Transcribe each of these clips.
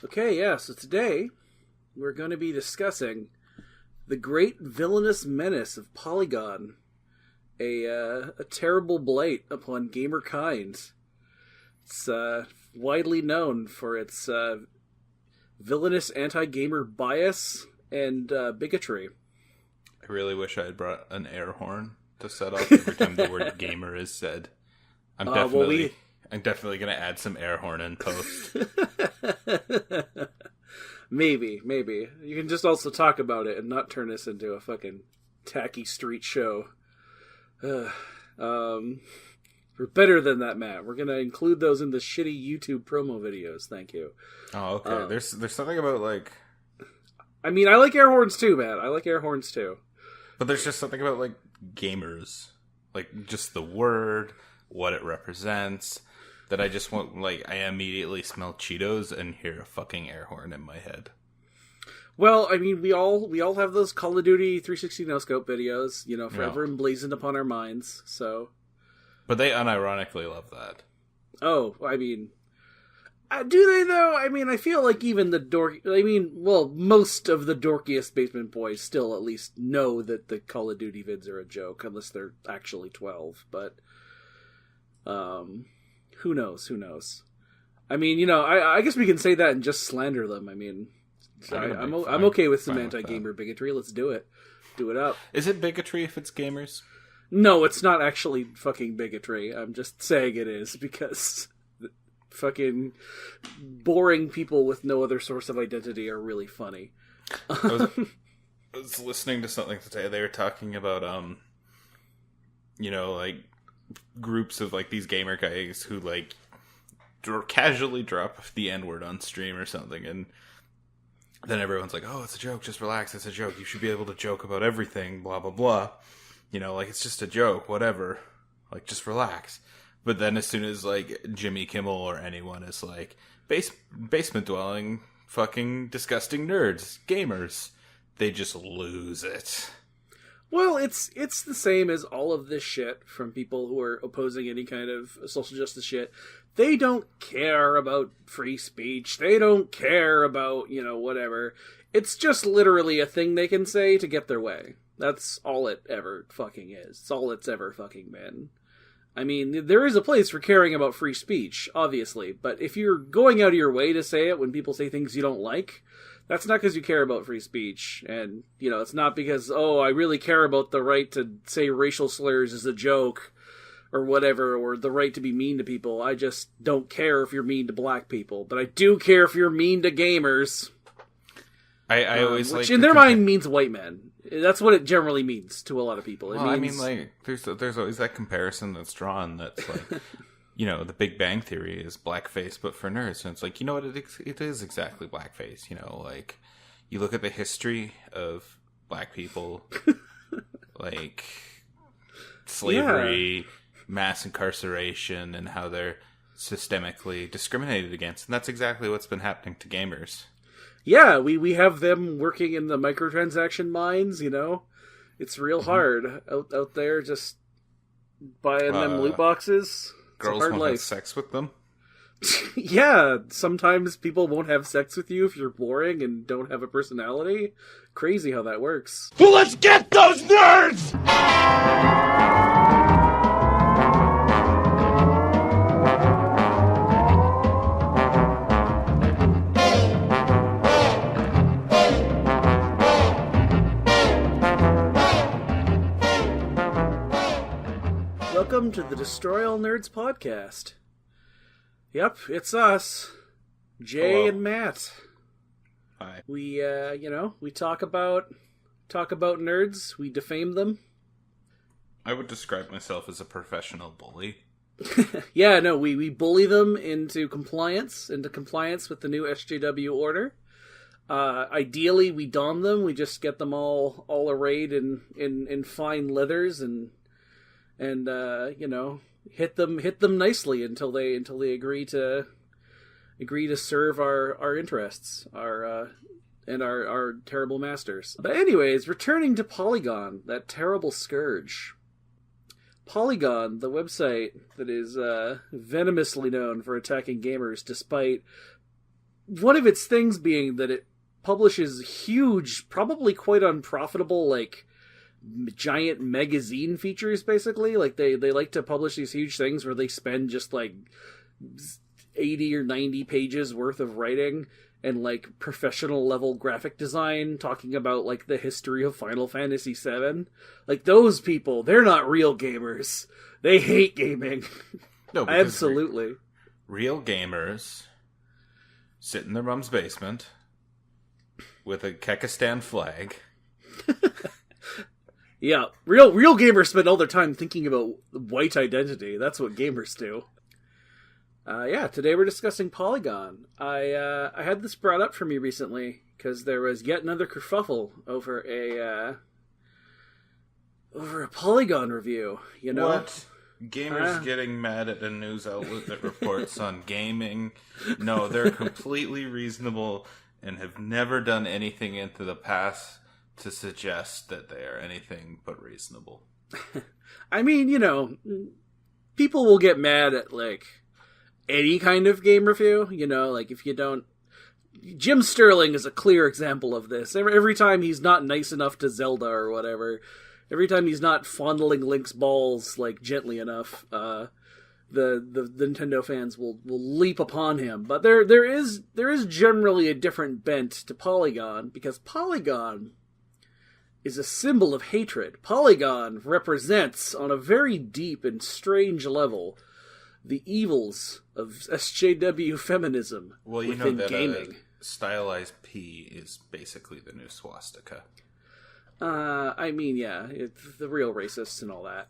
Okay, yeah, so today we're going to be discussing the great villainous menace of Polygon, a terrible blight upon gamerkind. It's widely known for its villainous anti-gamer bias and bigotry. I really wish I had brought an air horn to set off every time the word gamer is said. I'm definitely going to add some air horn in post. Maybe. You can just also talk about it and not turn this into a fucking tacky street show. We're better than that, Matt. We're going to include those in the shitty YouTube promo videos. Thank you. Oh, okay. There's something about, like... I mean, I like air horns too, Matt. I like air horns too. But there's just something about, like, gamers. Like, just the word, what it represents, that I just want, like, I immediately smell Cheetos and hear a fucking air horn in my head. Well, I mean, we all have those Call of Duty 360 no-scope videos, forever emblazoned upon our minds, so... But they unironically love that. Oh, I mean... do they, though? I mean, I feel like even most of the dorkiest basement boys still at least know that the Call of Duty vids are a joke, unless they're actually 12, but... Who knows? I mean, I guess we can say that and just slander them. I mean, I'm okay with some anti-gamer bigotry. Let's do it. Do it up. Is it bigotry if it's gamers? No, it's not actually fucking bigotry. I'm just saying it is because fucking boring people with no other source of identity are really funny. I was listening to something today. They were talking about, like, groups of, like, these gamer guys who, like, casually drop the N-word on stream or something, and then everyone's like, oh, it's a joke, just relax, it's a joke, you should be able to joke about everything, blah, blah, blah. Like, it's just a joke, whatever. Like, just relax. But then as soon as, like, Jimmy Kimmel or anyone is like, basement-dwelling, fucking disgusting nerds, gamers, they just lose it. Well, it's the same as all of this shit from people who are opposing any kind of social justice shit. They don't care about free speech. They don't care about, whatever. It's just literally a thing they can say to get their way. That's all it ever fucking is. It's all it's ever fucking been. I mean, there is a place for caring about free speech, obviously, but if you're going out of your way to say it when people say things you don't like, that's not because you care about free speech, and, it's not because, I really care about the right to say racial slurs as a joke, or whatever, or the right to be mean to people. I just don't care if you're mean to black people, but I do care if you're mean to gamers. I always which in their mind means white men. That's what it generally means to a lot of people. There's always that comparison that's drawn that's like... the Big Bang Theory is blackface, but for nerds. And it's like, it is exactly blackface. Like, you look at the history of black people, like, slavery, mass incarceration, and how they're systemically discriminated against. And that's exactly what's been happening to gamers. Yeah, we have them working in the microtransaction mines, It's real hard out there just buying them loot boxes. Girls won't have sex with them? Yeah, sometimes people won't have sex with you if you're boring and don't have a personality. Crazy how that works. Well, let's get those nerds! Welcome to the Destroy All Nerds podcast. Yep, it's us, Jay Hello. and Matt. Hi. We, we talk about nerds. We defame them. I would describe myself as a professional bully. Yeah, no, we bully them into compliance with the new SJW order. Ideally, we dom them. We just get them all arrayed in fine leathers and hit them nicely until they agree to serve our interests, our terrible masters. But anyways, returning to Polygon, that terrible scourge. Polygon, the website that is venomously known for attacking gamers despite one of its things being that it publishes huge, probably quite unprofitable, like, giant magazine features, basically. Like, they like to publish these huge things where they spend just, like, 80 or 90 pages worth of writing and, like, professional level graphic design talking about, like, the history of Final Fantasy VII. Like, those people, they're not real gamers. They hate gaming. No, absolutely. Real gamers sit in their mom's basement with a Kekistan flag. Yeah, real gamers spend all their time thinking about white identity. That's what gamers do. Today we're discussing Polygon. I had this brought up for me recently because there was yet another kerfuffle over a Polygon review. You know what? Gamers getting mad at a news outlet that reports on gaming? No, they're completely reasonable and have never done anything into the past to suggest that they are anything but reasonable. I mean, people will get mad at, like, any kind of game review, like, if you don't... Jim Sterling is a clear example of this. Every time he's not nice enough to Zelda or whatever, every time he's not fondling Link's balls, like, gently enough, the Nintendo fans will leap upon him. But there is generally a different bent to Polygon, because Polygon is a symbol of hatred. Polygon represents, on a very deep and strange level, the evils of SJW feminism within gaming. Stylized P is basically the new swastika. I mean, yeah, it's the real racists and all that.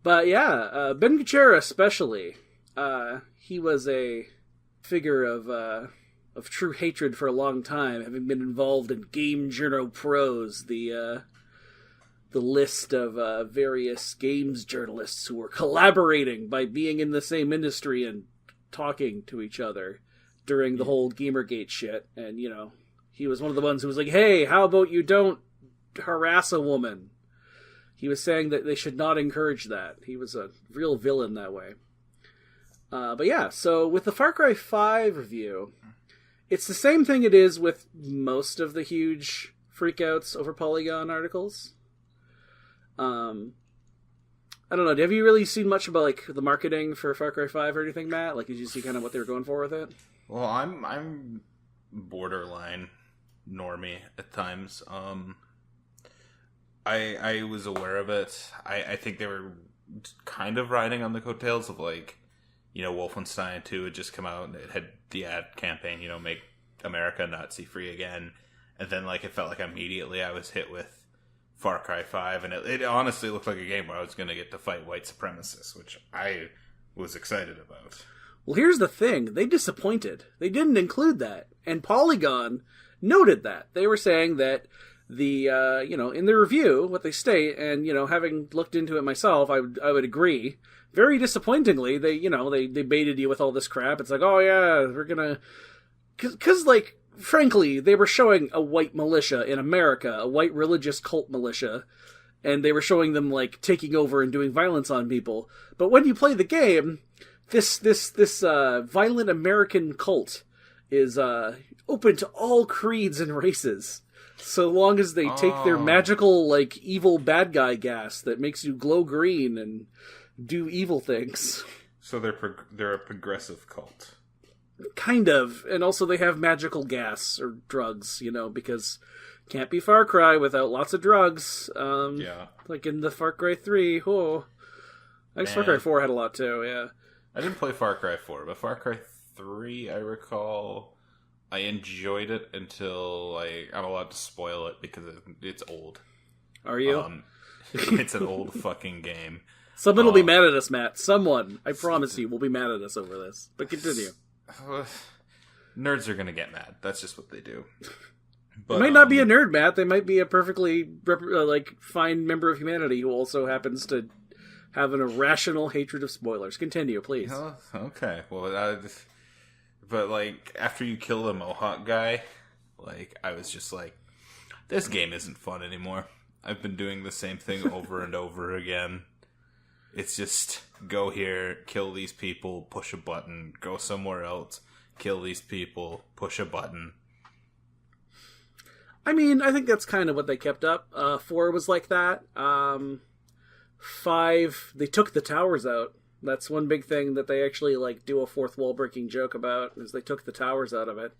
But yeah, Ben Kuchera especially, he was a figure of true hatred for a long time, having been involved in Game Journo Pros, the list of various games journalists who were collaborating by being in the same industry and talking to each other during the whole Gamergate shit. And, he was one of the ones who was like, hey, how about you don't harass a woman? He was saying that they should not encourage that. He was a real villain that way. But yeah, so with the Far Cry 5 review, it's the same thing it is with most of the huge freakouts over Polygon articles. I don't know, have you really seen much about, like, the marketing for Far Cry 5 or anything, Matt? Like, did you see kind of what they were going for with it? Well, I'm borderline normie at times. I was aware of it. I think they were kind of riding on the coattails of, like, Wolfenstein 2 had just come out and it had the ad campaign, make America Nazi free again. And then, like, it felt like immediately I was hit with Far Cry 5, and it honestly looked like a game where I was going to get to fight white supremacists, which I was excited about. Well, here's the thing. They disappointed. They didn't include that. And Polygon noted that. They were saying that the, in the review, what they state, and, having looked into it myself, I would agree. Very disappointingly, they baited you with all this crap. It's like, oh yeah, we're gonna... Because, like, frankly, they were showing a white militia in America, a white religious cult militia, and they were showing them, like, taking over and doing violence on people. But when you play the game, this violent American cult is open to all creeds and races, so long as they take their magical, like, evil bad guy gas that makes you glow green and do evil things. So they're a progressive cult. Kind of. And also they have magical gas or drugs, because can't be Far Cry without lots of drugs. Yeah. Like in the Far Cry 3. Oh. I guess Far Cry 4 had a lot too, yeah. I didn't play Far Cry 4, but Far Cry 3, I recall, I enjoyed it until I'm allowed to spoil it because it's old. Are you? It's an old fucking game. Someone will be mad at us, Matt. Someone, I promise you, will be mad at us over this. But continue. Nerds are gonna get mad. That's just what they do. But, they might not be a nerd, Matt. They might be a perfectly fine member of humanity who also happens to have an irrational hatred of spoilers. Continue, please. Oh, okay. Well, but like after you kill the Mohawk guy, like I was just like, this game isn't fun anymore. I've been doing the same thing over and over again. It's just go here, kill these people, push a button, go somewhere else, kill these people, push a button. I mean, I think that's kind of what they kept up. 4 was like that. 5, they took the towers out. That's one big thing that they actually like do a fourth wall breaking joke about, is they took the towers out of it.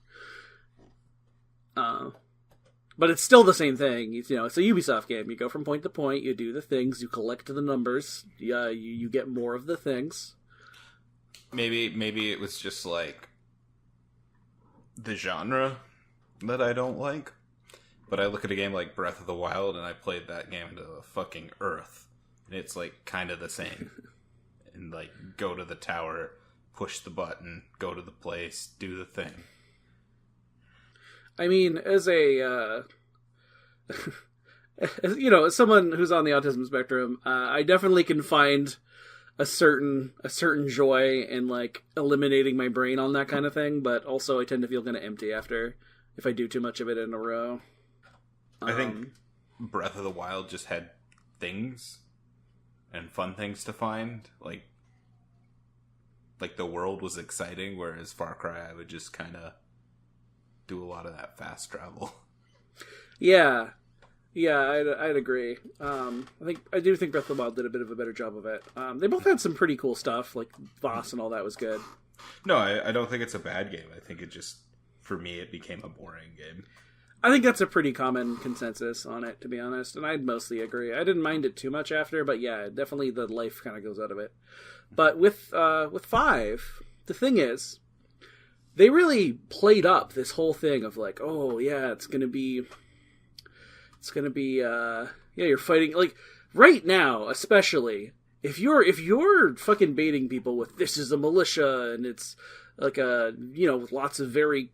But it's still the same thing. You know, it's a Ubisoft game. You go from point to point, you do the things, you collect the numbers, you get more of the things. Maybe it was just like the genre that I don't like. But I look at a game like Breath of the Wild, and I played that game to the fucking earth. And it's like kind of the same. And like go to the tower, push the button, go to the place, do the thing. I mean, as a, as someone who's on the autism spectrum, I definitely can find a certain joy in like eliminating my brain on that kind of thing, but also I tend to feel kind of empty after if I do too much of it in a row. I think Breath of the Wild just had things and fun things to find. Like the world was exciting, whereas Far Cry, I would just kind of do a lot of that fast travel. Yeah, I'd agree. I do think Breath of the Wild did a bit of a better job of it. They both had some pretty cool stuff, like Voss and all that was good. No, I don't think it's a bad game. I think it just, for me, it became a boring game. I think that's a pretty common consensus on it, to be honest, and I'd mostly agree. I didn't mind it too much after, but yeah, definitely the life kind of goes out of it. But with 5, the thing is, they really played up this whole thing of like, oh yeah, it's gonna be, you're fighting, like, right now, especially, if you're fucking baiting people with, this is a militia, and it's like with lots of very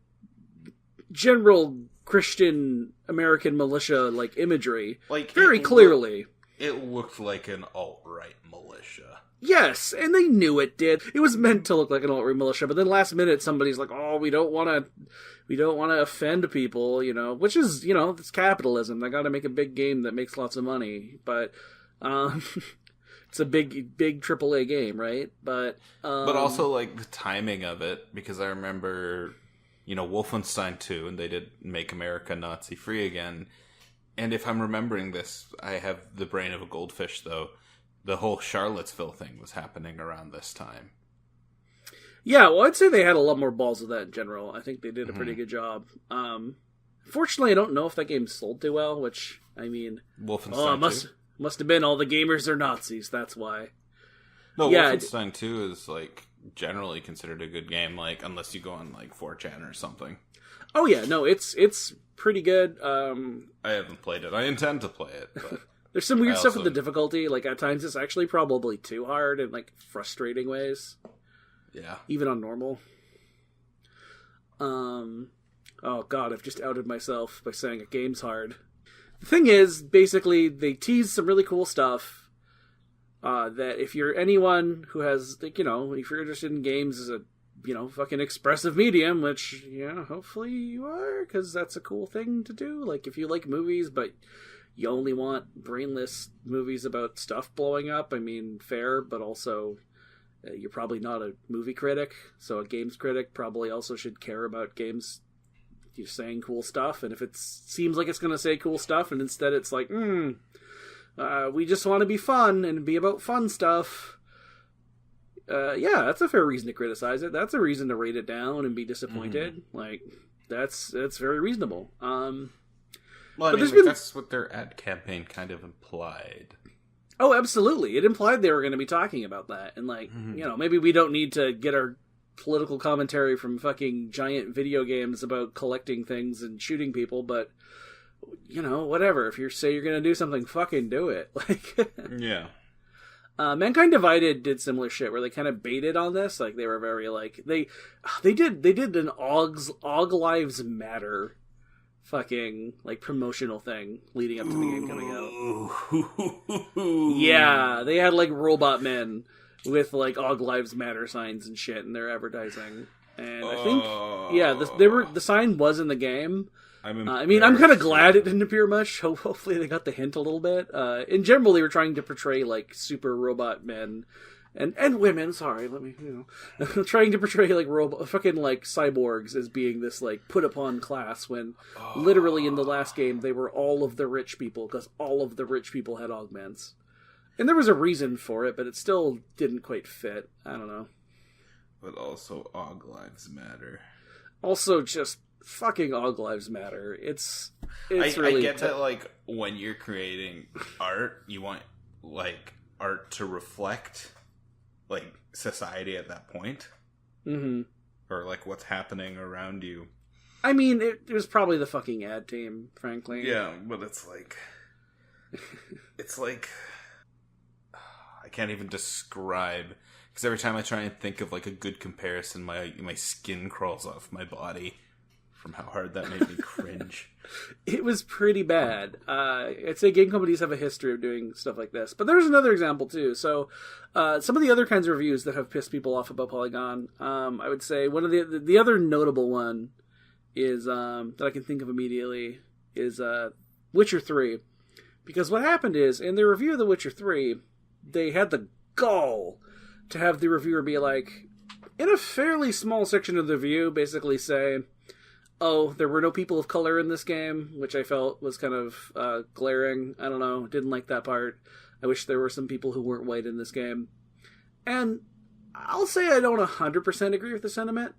general Christian American militia like imagery, like very clearly. It looked like an alt-right militia. Yes, and they knew it did. It was meant to look like an alt-right militia, but then last minute somebody's like, "Oh, we don't want to offend people," which is, it's capitalism. They got to make a big game that makes lots of money, but it's a big AAA game, right? But also like the timing of it, because I remember, Wolfenstein 2, and they did make America Nazi-free again. And if I'm remembering this, I have the brain of a goldfish, though. The whole Charlottesville thing was happening around this time. Yeah, well, I'd say they had a lot more balls of that in general. I think they did a pretty good job. Fortunately, I don't know if that game sold too well, which, I mean... Wolfenstein 2? Must have been all the gamers are Nazis, that's why. No, yeah, Wolfenstein 2 is, like, generally considered a good game, like, unless you go on, like, 4chan or something. Oh, yeah, no, it's pretty good. I haven't played it. I intend to play it, but... There's some weird stuff with the difficulty. Like, at times it's actually probably too hard in, like, frustrating ways. Yeah. Even on normal. Oh, God, I've just outed myself by saying a game's hard. The thing is, basically, they tease some really cool stuff. That if you're anyone who has, like, if you're interested in games as a, fucking expressive medium, which, hopefully you are, because that's a cool thing to do. Like, if you like movies, but you only want brainless movies about stuff blowing up, I mean, fair, but also you're probably not a movie critic, so a games critic probably also should care about games you're saying cool stuff, and if it seems like it's going to say cool stuff, and instead it's like, we just want to be fun and be about fun stuff, yeah, that's a fair reason to criticize it. That's a reason to rate it down and be disappointed. Like, that's very reasonable. Well, I mean, that's what their ad campaign kind of implied. Oh, absolutely. It implied they were going to be talking about that. And, like, maybe we don't need to get our political commentary from fucking giant video games about collecting things and shooting people, but, whatever. If you say you're going to do something, fucking do it. Like, yeah. Mankind Divided did similar shit where they kind of baited on this. Like, they were very, like, they did an Og Lives Matter fucking, like, promotional thing leading up to the game coming out. Yeah, they had, like, robot men with, like, Og Lives Matter signs and shit in their advertising. And I think, the sign was in the game, I'm kind of glad it didn't appear much. Hopefully they got the hint a little bit. In general, they were trying to portray like super robot men and women. Sorry, let me trying to portray like fucking like cyborgs as being this like put upon class when literally in the last game they were all of the rich people because all of the rich people had augments, and there was a reason for it, but it still didn't quite fit. I don't know. But also, Aug lives matter. Also, just fucking Aug lives matter. It's really... I get that, like, when you're creating art, you want, like, art to reflect, like, society at that point. Mm-hmm. Or, like, what's happening around you. I mean, it was probably the fucking ad team, frankly. Yeah, but it's like... It's like... I can't even describe... Because every time I try and think of, like, a good comparison, my skin crawls off my body from how hard that made me cringe. It was pretty bad. I'd say game companies have a history of doing stuff like this. But there's another example, too. So, some of the other kinds of reviews that have pissed people off about Polygon, I would say one of the other notable one is, that I can think of immediately, is Witcher 3. Because what happened is, in the review of The Witcher 3, they had the gall to have the reviewer be like, in a fairly small section of the review, basically say, oh, there were no people of color in this game, which I felt was kind of glaring. I don't know, didn't like that part. I wish there were some people who weren't white in this game. And I'll say I don't 100% agree with the sentiment.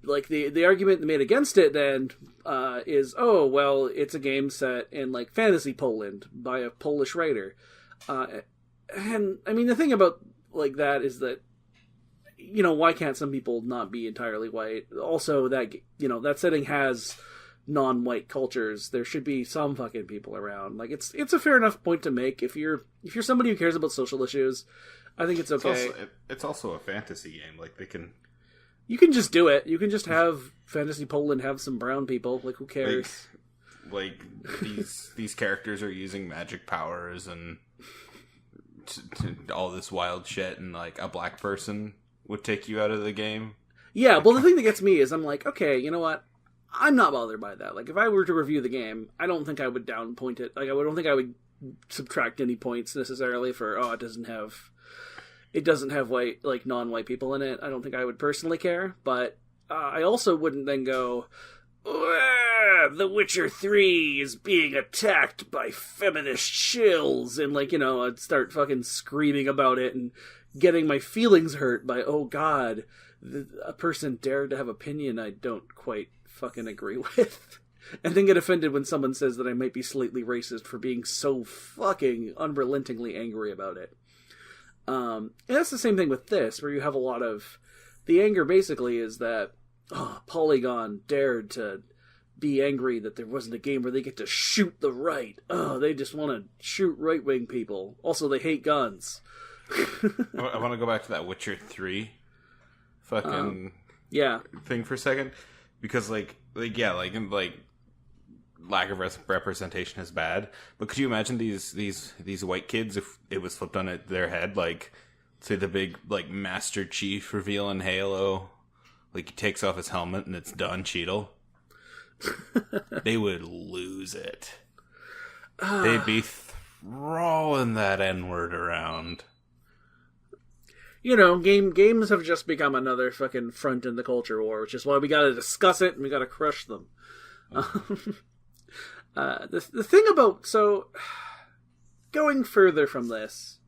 Like, the argument made against it then is, oh, well, it's a game set in, like, fantasy Poland by a Polish writer. And, I mean, the thing about, like, that is that, why can't some people not be entirely white? Also, that, that setting has non-white cultures. There should be some fucking people around. Like, it's a fair enough point to make. If you're somebody who cares about social issues, I think it's okay. It's also a fantasy game. Like, you can just do it. You can just have Fantasy Poland have some brown people. Like, who cares? Like these characters are using magic powers and all this wild shit, and like a black person would take you out of the game. Yeah, well, the thing that gets me is I'm like, okay, you know what? I'm not bothered by that. Like, if I were to review the game, I don't think I would downpoint it. Like, I don't think I would subtract any points necessarily for, it doesn't have white, like, non-white people in it. I don't think I would personally care, but I also wouldn't then go, The Witcher 3 is being attacked by feminist shills, and, like, I'd start fucking screaming about it and getting my feelings hurt by, oh god, a person dared to have opinion I don't quite fucking agree with. And then get offended when someone says that I might be slightly racist for being so fucking unrelentingly angry about it. And that's the same thing with this, where you have a lot of... The anger basically is that Polygon dared to be angry that there wasn't a game where they get to shoot the right. They just want to shoot right-wing people. Also, they hate guns. I want to go back to that Witcher 3 fucking thing for a second. Because, like lack of representation is bad. But could you imagine these white kids if it was flipped on their head? Like, say the big, like, Master Chief reveal in Halo. Like, he takes off his helmet and it's Don Cheadle. They would lose it. They'd be throwing that N-word around. Games have just become another fucking front in the culture war, which is why we gotta discuss it and we gotta crush them. The thing about... So, going further from this,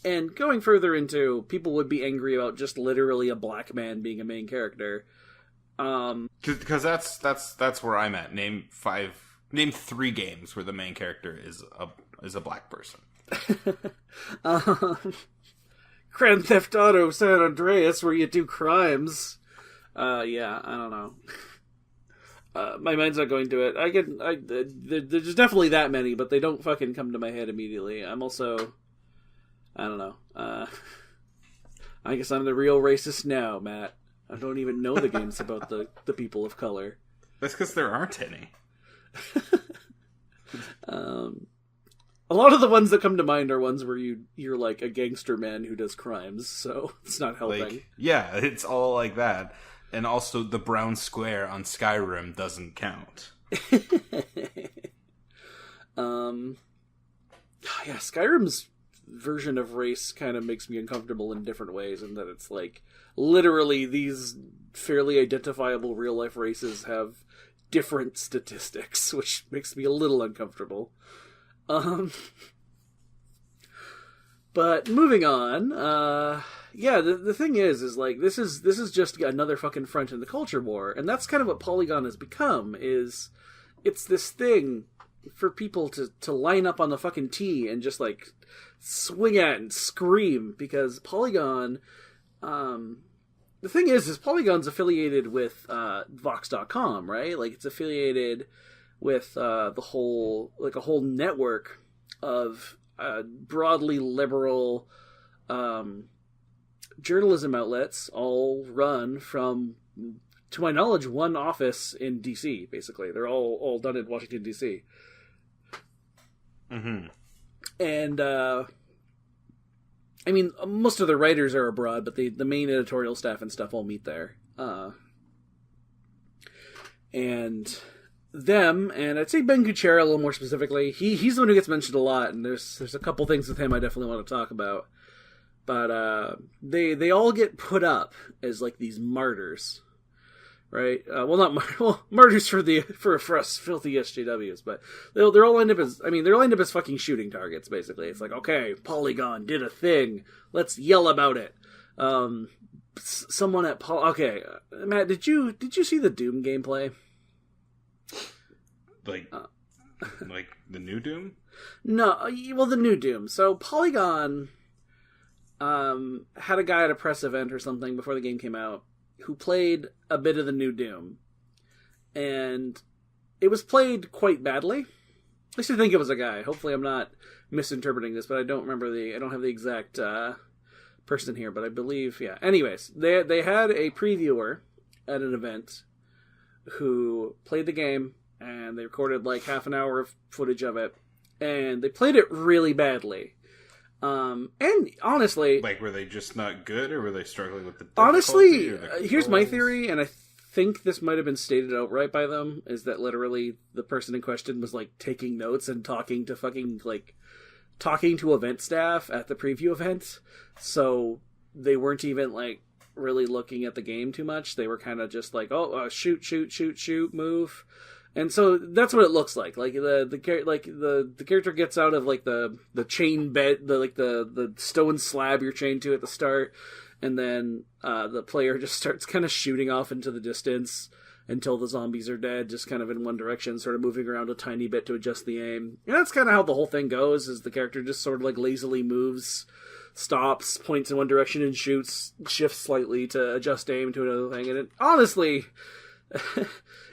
and going further into people would be angry about just literally a black man being a main character. Because that's where I'm at. Name 3 games where the main character is a black person. Grand Theft Auto San Andreas, where you do crimes. I don't know. My mind's not going to it. There's definitely that many, but they don't fucking come to my head immediately. I'm also... I don't know. I guess I'm the real racist now, Matt. I don't even know the games about the people of color. That's because there aren't any. A lot of the ones that come to mind are ones where you're like a gangster man who does crimes, so it's not helping. Like, yeah, it's all like that. And also, the brown square on Skyrim doesn't count. Yeah, Skyrim's version of race kind of makes me uncomfortable in different ways, in that it's like literally these fairly identifiable real life races have different statistics, which makes me a little uncomfortable. But moving on, yeah, the thing is like this is just another fucking front in the culture war, and that's kind of what Polygon has become. Is it's this thing for people to line up on the fucking tee and just like swing at and scream, because Polygon, the thing is Polygon's affiliated with Vox.com, right? Like it's affiliated with a whole network of broadly liberal journalism outlets, all run from, to my knowledge, one office in DC. Basically, they're all done in Washington DC. Mm-hmm. And I mean, most of the writers are abroad, but the main editorial staff and stuff all meet there. And them, and I'd say Ben Kuchera a little more specifically. He's the one who gets mentioned a lot, and there's a couple things with him I definitely want to talk about. But they all get put up as like these martyrs, right? Well, not martyrs for us filthy SJWs, but they're all lined up as fucking shooting targets. Basically, it's like, okay, Polygon did a thing, let's yell about it. Someone at okay, Matt, did you see the Doom gameplay? Like the new Doom? No, well, the new Doom. So Polygon had a guy at a press event or something before the game came out who played a bit of the new Doom, and it was played quite badly. At least I think it was a guy. Hopefully I'm not misinterpreting this, but I don't have the exact person here, but I believe, yeah. Anyways, they had a previewer at an event who played the game, and they recorded like half an hour of footage of it, and they played it really badly. And honestly, like, were they just not good, or were they struggling with the honestly, here's my theory, and I think this might have been stated outright by them, is that literally the person in question was like taking notes and talking to event staff at the preview event, so they weren't even like really looking at the game too much. They were kind of just like, shoot, move. And so that's what it looks like. Like the character gets out of like the chain bed, the stone slab you're chained to at the start, and then the player just starts kind of shooting off into the distance until the zombies are dead, just kind of in one direction, sort of moving around a tiny bit to adjust the aim. And that's kind of how the whole thing goes, is the character just sort of like lazily moves, stops, points in one direction and shoots, shifts slightly to adjust aim to another thing. And it, honestly,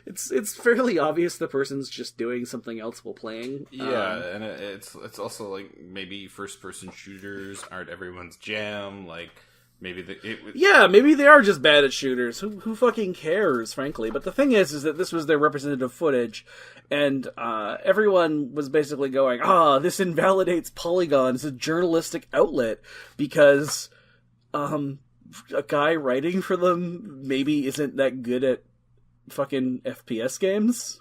it's fairly obvious the person's just doing something else while playing. Yeah, and it's also like maybe first person shooters aren't everyone's jam. Like maybe maybe they are just bad at shooters. Who fucking cares, frankly? But the thing is that this was their representative footage, and everyone was basically going, this invalidates Polygon as a journalistic outlet because a guy writing for them maybe isn't that good at fucking FPS games.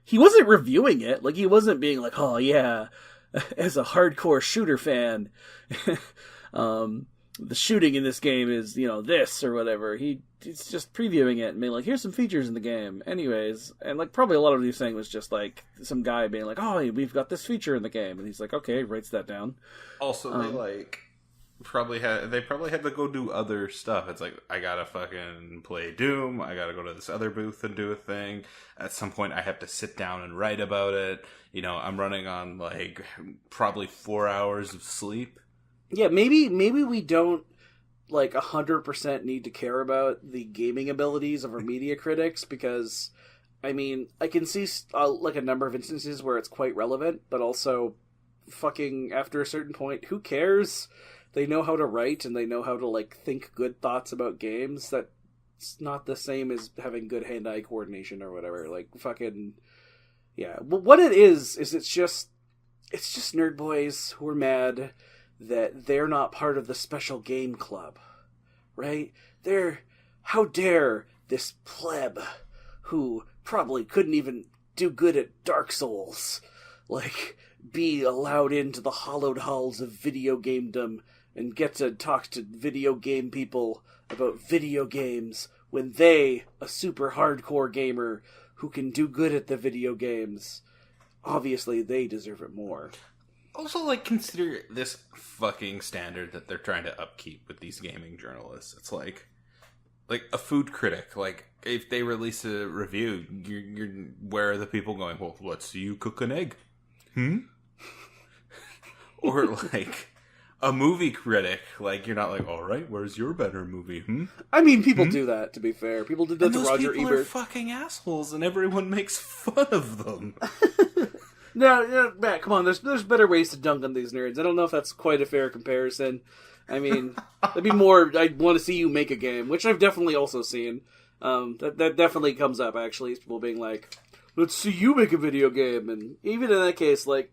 He wasn't reviewing it. Like, he wasn't being like, oh yeah, as a hardcore shooter fan, the shooting in this game is, this or whatever. He's just previewing it and being like, here's some features in the game. Anyways, and like probably a lot of what he was saying was just like some guy being like, oh, we've got this feature in the game, and he's like, okay, writes that down. Also, they probably had to go do other stuff. It's like, I gotta fucking play Doom, I gotta go to this other booth and do a thing. At some point I have to sit down and write about it. I'm running on like probably 4 hours of sleep. Yeah, maybe we don't like 100% need to care about the gaming abilities of our media critics, because I mean, I can see like a number of instances where it's quite relevant, but also fucking after a certain point, who cares? They know how to write, and they know how to like think good thoughts about games. That's not the same as having good hand-eye coordination or whatever. Like, fucking, yeah. Well, what it is it's just nerd boys who are mad that they're not part of the special game club, right? They're how dare this pleb who probably couldn't even do good at Dark Souls, like, be allowed into the hallowed halls of video gamedom and get to talk to video game people about video games when they, a super hardcore gamer who can do good at the video games, obviously they deserve it more. Also, like, consider this fucking standard that they're trying to upkeep with these gaming journalists. It's like a food critic. Like, if they release a review, you're where are the people going, well, let's see you cook an egg. Or, like, a movie critic. Like, you're not like, all right, where's your better movie? I mean, people do that, to be fair. People did that And to those Roger people Ebert. are fucking assholes, and everyone makes fun of them. No, Matt, come on. There's better ways to dunk on these nerds. I don't know if that's quite a fair comparison. I mean, it'd be more, I want to see you make a game, which I've definitely also seen. That definitely comes up, actually. People being like, let's see you make a video game. And even in that case, like,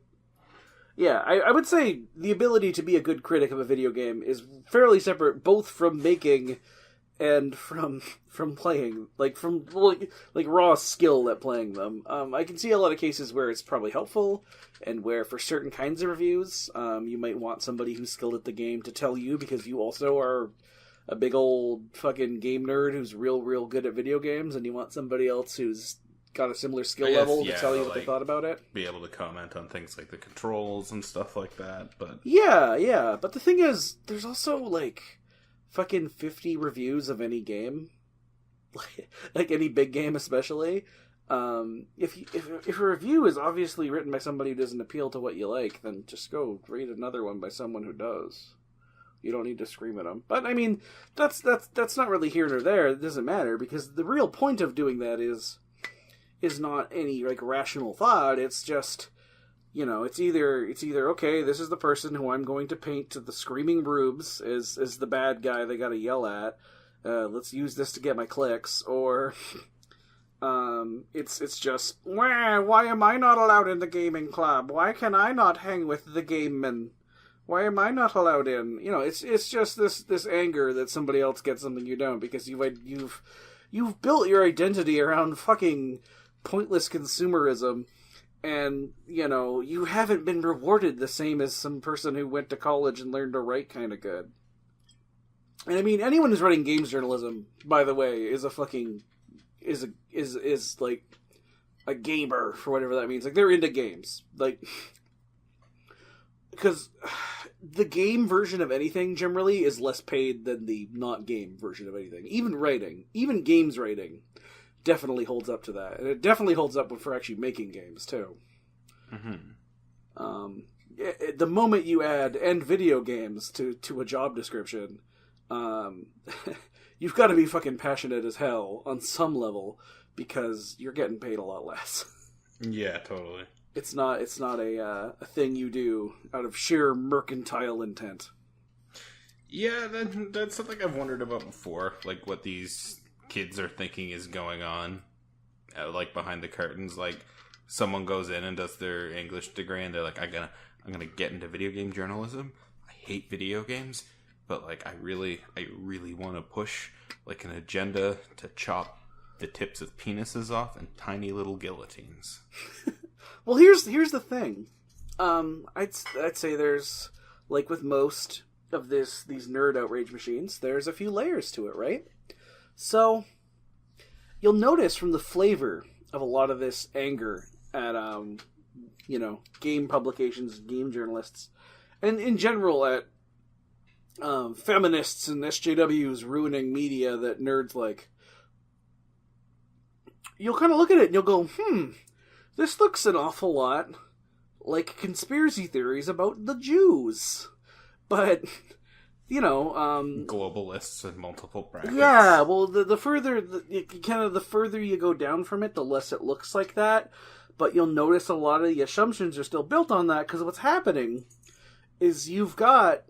yeah, I would say the ability to be a good critic of a video game is fairly separate, both from making and from playing, like raw skill at playing them. I can see a lot of cases where it's probably helpful, and where for certain kinds of reviews, you might want somebody who's skilled at the game to tell you, because you also are a big old fucking game nerd who's real good at video games, and you want somebody else who's got a similar skill level to tell you what they thought about it. Be able to comment on things like the controls and stuff like that, but... Yeah, but the thing is, there's also, like, fucking 50 reviews of any game. Like any big game especially. If a review is obviously written by somebody who doesn't appeal to what you like, then just go read another one by someone who does. You don't need to scream at them. But, I mean, that's not really here nor there. It doesn't matter, because the real point of doing that is not any, like, rational thought. It's just, you know, it's either okay, this is the person who I'm going to paint to the screaming rubes as the bad guy they gotta yell at. Let's use this to get my clicks. Or it's just, why am I not allowed in the gaming club? Why can I not hang with the game men? Why am I not allowed in? You know, it's just this anger that somebody else gets something you don't, because you've built your identity around fucking pointless consumerism, and, you know, you haven't been rewarded the same as some person who went to college and learned to write kind of good. And I mean, anyone who's writing games journalism, by the way, is like a gamer, for whatever that means. Like, they're into games. Like, because the game version of anything generally is less paid than the not game version of anything. Even games writing definitely holds up to that, and it definitely holds up for actually making games too. The moment you add "and video games" to a job description, you've got to be fucking passionate as hell on some level, because you're getting paid a lot less. Yeah, totally. It's not a thing you do out of sheer mercantile intent. Yeah, that's something I've wondered about before, like what these kids are thinking is going on, like behind the curtains. Like, someone goes in and does their English degree, and they're like, I'm gonna get into video game journalism. I hate video games, but, like, I really want to push, like, an agenda to chop the tips of penises off in tiny little guillotines. Well, here's the thing. I'd say there's, like with most of these nerd outrage machines, there's a few layers to it, right? So, you'll notice from the flavor of a lot of this anger at, game publications, game journalists, and in general at feminists and SJWs ruining media that nerds like. You'll kind of look at it and you'll go, this looks an awful lot like conspiracy theories about the Jews. But, globalists in multiple brackets. Yeah, well, the further the further you go down from it, the less it looks like that. But you'll notice a lot of the assumptions are still built on that, because what's happening is you've got,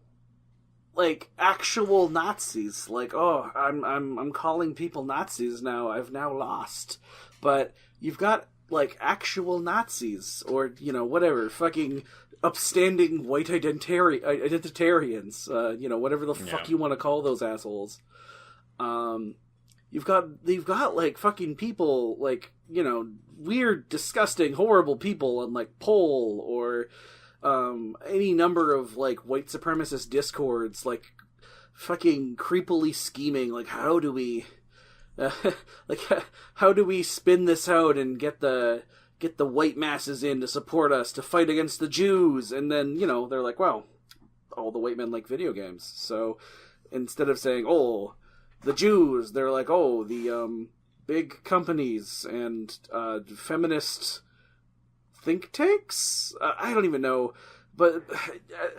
like, actual Nazis. Like, oh, I'm calling people Nazis now. I've now lost. But you've got, like, actual Nazis, or, whatever, fucking upstanding white identitarians, whatever the fuck you want to call those assholes. you've got like fucking people like, you know, weird, disgusting, horrible people on like Poll or any number of like white supremacist discords, like fucking creepily scheming, like how do we how do we spin this out and get the white masses in to support us to fight against the Jews? And then, you know, they're like, well, all the white men like video games, so instead of saying, oh, the Jews, they're like, oh, the big companies and feminist think tanks? I don't even know. But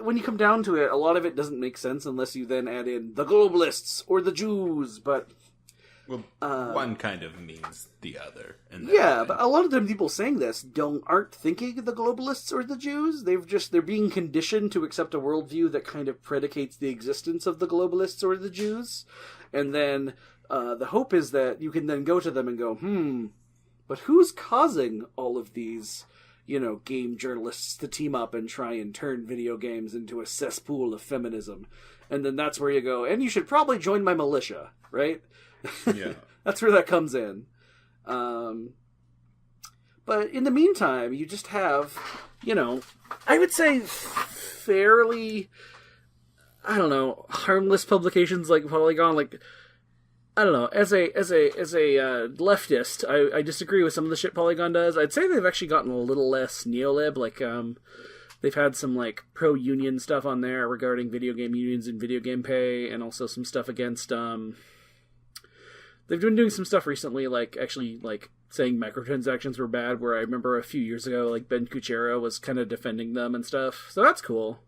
when you come down to it, a lot of it doesn't make sense unless you then add in the globalists or the Jews. But well, one kind of means the other. Yeah, but a lot of the people saying this aren't thinking the globalists or the Jews. They're being conditioned to accept a worldview that kind of predicates the existence of the globalists or the Jews. And then the hope is that you can then go to them and go, but who's causing all of these, you know, game journalists to team up and try and turn video games into a cesspool of feminism? And then that's where you go, and you should probably join my militia, right? Yeah. That's where that comes in. But in the meantime, you just have, you know, I would say fairly, I don't know, harmless publications like Polygon. Like, I don't know, as a leftist, I disagree with some of the shit Polygon does. I'd say they've actually gotten a little less neolib. Like, they've had some like pro-union stuff on there regarding video game unions and video game pay, and also some stuff against they've been doing some stuff recently, like actually like saying microtransactions were bad, where I remember a few years ago, like Ben Kuchera was kind of defending them and stuff. So that's cool.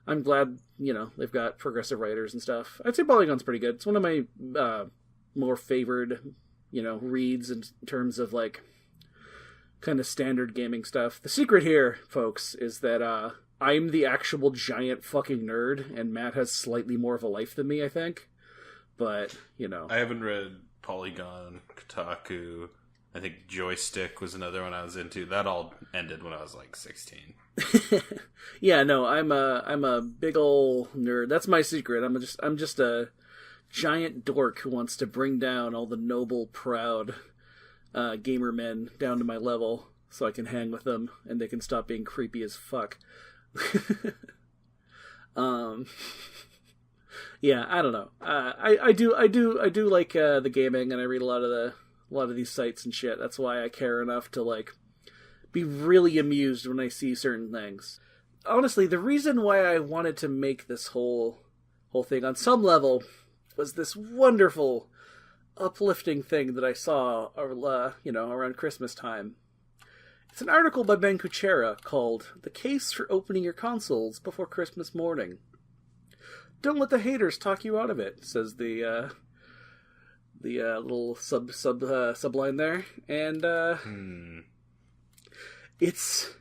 I'm glad, you know, they've got progressive writers and stuff. I'd say Polygon's pretty good. It's one of my more favored, you know, reads in terms of like kind of standard gaming stuff. The secret here, folks, is that I'm the actual giant fucking nerd, and Matt has slightly more of a life than me, I think. But, you know. I haven't read Polygon, Kotaku. I think Joystick was another one I was into. That all ended when I was like 16. Yeah, no, I'm a big ol' nerd. That's my secret. I'm just a giant dork who wants to bring down all the noble, proud gamer men down to my level so I can hang with them and they can stop being creepy as fuck. Yeah, I don't know. I do like the gaming, and I read a lot of these sites and shit. That's why I care enough to like be really amused when I see certain things. Honestly, the reason why I wanted to make this whole thing on some level was this wonderful, uplifting thing that I saw, around Christmas time. It's an article by Ben Kuchera called "The Case for Opening Your Consoles Before Christmas Morning." Don't let the haters talk you out of it, says the little subline there, and it's,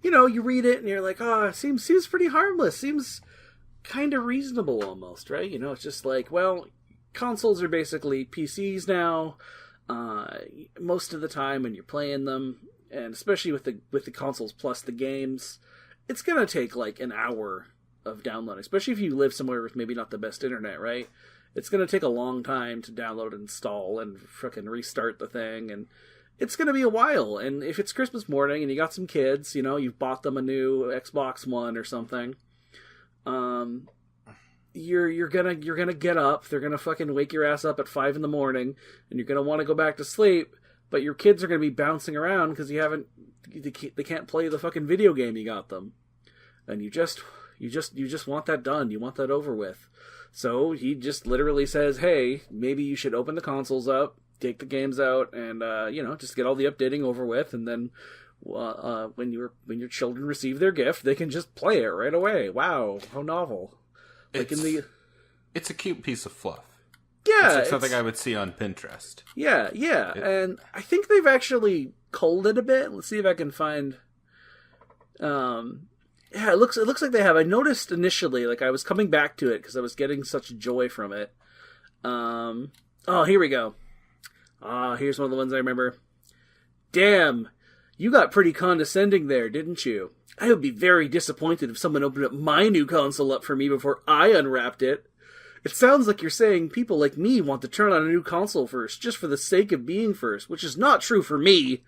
you know, you read it and you're like, oh, it seems pretty harmless, seems kind of reasonable almost, right? You know, it's just like, well, consoles are basically PCs now. Most of the time when you're playing them, and especially with the consoles plus the games, it's gonna take like an hour of downloading, especially if you live somewhere with maybe not the best internet, right? It's going to take a long time to download and install and frickin' restart the thing, and it's going to be a while. And if it's Christmas morning and you got some kids, you know, you've bought them a new Xbox One or something, you're gonna get up, they're gonna fucking wake your ass up at 5 a.m, and you're gonna want to go back to sleep, but your kids are gonna be bouncing around because they can't play the fucking video game you got them, and you just want that done. You want that over with. So he just literally says, hey, maybe you should open the consoles up, take the games out, and, just get all the updating over with. And then when your children receive their gift, they can just play it right away. Wow, how novel. It's a cute piece of fluff. Yeah. It's like something I would see on Pinterest. Yeah. And I think they've actually culled it a bit. Let's see if I can find... Yeah, it looks like they have. I noticed initially, like I was coming back to it because I was getting such joy from it. Oh, here we go. Here's one of the ones I remember. Damn, you got pretty condescending there, didn't you? I would be very disappointed if someone opened up my new console up for me before I unwrapped it. It sounds like you're saying people like me want to turn on a new console first, just for the sake of being first, which is not true for me.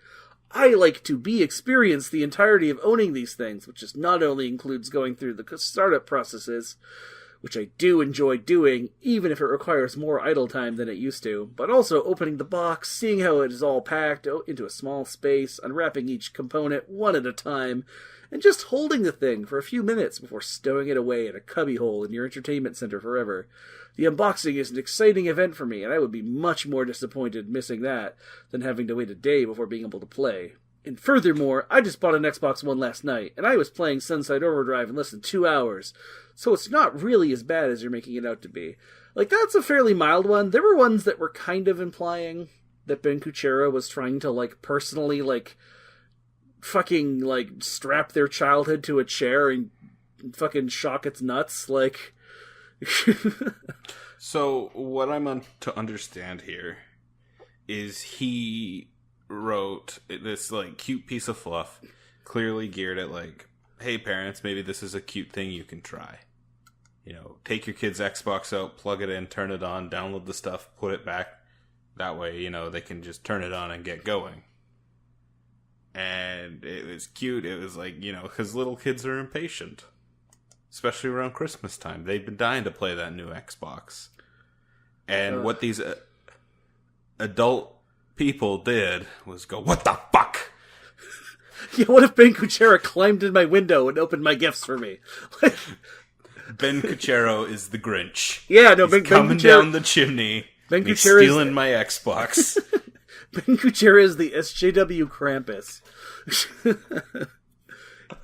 I like to experience the entirety of owning these things, which is not only includes going through the startup processes, which I do enjoy doing, even if it requires more idle time than it used to, but also opening the box, seeing how it is all packed into a small space, unwrapping each component one at a time, and just holding the thing for a few minutes before stowing it away in a cubbyhole in your entertainment center forever. The unboxing is an exciting event for me, and I would be much more disappointed missing that than having to wait a day before being able to play. And furthermore, I just bought an Xbox One last night, and I was playing Sunside Overdrive in less than 2 hours, so it's not really as bad as you're making it out to be. Like, that's a fairly mild one. There were ones that were kind of implying that Ben Kuchera was trying to, like, personally, like, fucking, like, strap their childhood to a chair and fucking shock its nuts, like... So, what I'm to understand here is he wrote this, like, cute piece of fluff, clearly geared at, like, hey, parents, maybe this is a cute thing you can try. You know, take your kid's Xbox out, plug it in, turn it on, download the stuff, put it back. That way, you know, they can just turn it on and get going. And it was cute. It was like, you know, because little kids are impatient. Especially around Christmas time. They've been dying to play that new Xbox. And what these adult people did was go, what the fuck? Yeah, what if Ben Kuchera climbed in my window and opened my gifts for me? Ben Kuchera is the Grinch. Yeah, no, He's coming down the chimney. Ben He's Kuchera stealing my Xbox. Ben Kuchera is the SJW Krampus.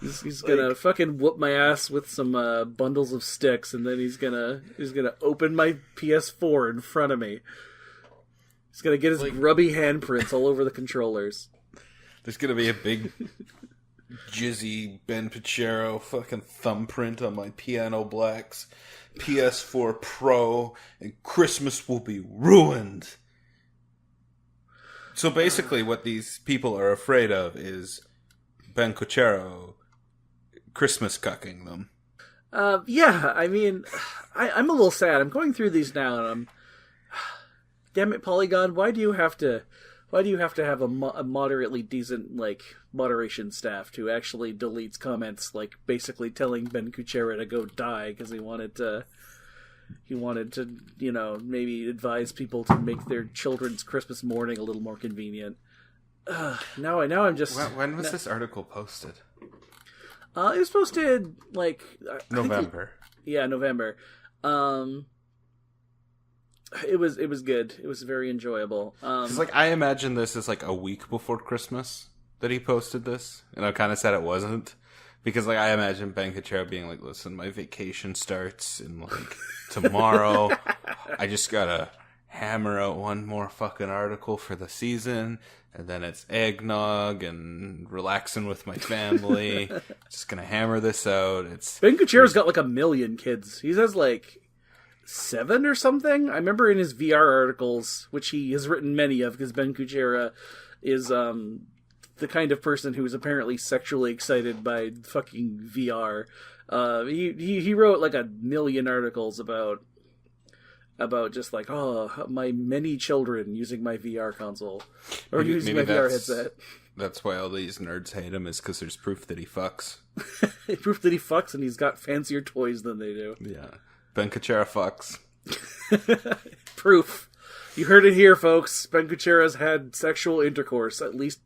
He's gonna fucking whoop my ass with some bundles of sticks, and then he's gonna open my PS4 in front of me. He's gonna get his grubby handprints all over the controllers. There's gonna be a big jizzy Ben Pachero fucking thumbprint on my Piano Blacks PS4 Pro, and Christmas will be ruined. So basically what these people are afraid of is Ben Kuchera Christmas cucking them. Yeah, I mean, I'm a little sad. I'm going through these now, and I'm... Damn it, Polygon, why do you have to have a moderately decent, like, moderation staff who actually deletes comments, like, basically telling Ben Kuchera to go die because he wanted to, you know, maybe advise people to make their children's Christmas morning a little more convenient. Now I'm just... When was this article posted? It was posted, like... November. November. It was good. It was very enjoyable. Cause, like, I imagine this is like a week before Christmas that he posted this, and I kind of said it wasn't, because, like, I imagine Ben Kuchera being like, "Listen, my vacation starts in like tomorrow. I just gotta hammer out one more fucking article for the season, and then it's eggnog and relaxing with my family. Just gonna hammer this out." It's Ben Kuchera's got like 1 million kids. He has like 7 or something. I remember in his VR articles, which he has written many of, because Ben Kuchera is the kind of person who is apparently sexually excited by fucking VR. He wrote like 1 million articles about just like, oh, my many children using my VR console or using my VR headset. That's why all these nerds hate him, is because there's proof that he fucks. Proof that he fucks, and he's got fancier toys than they do. Yeah. Ben Kuchera fucks. Proof. You heard it here, folks. Ben Kuchera's had sexual intercourse at least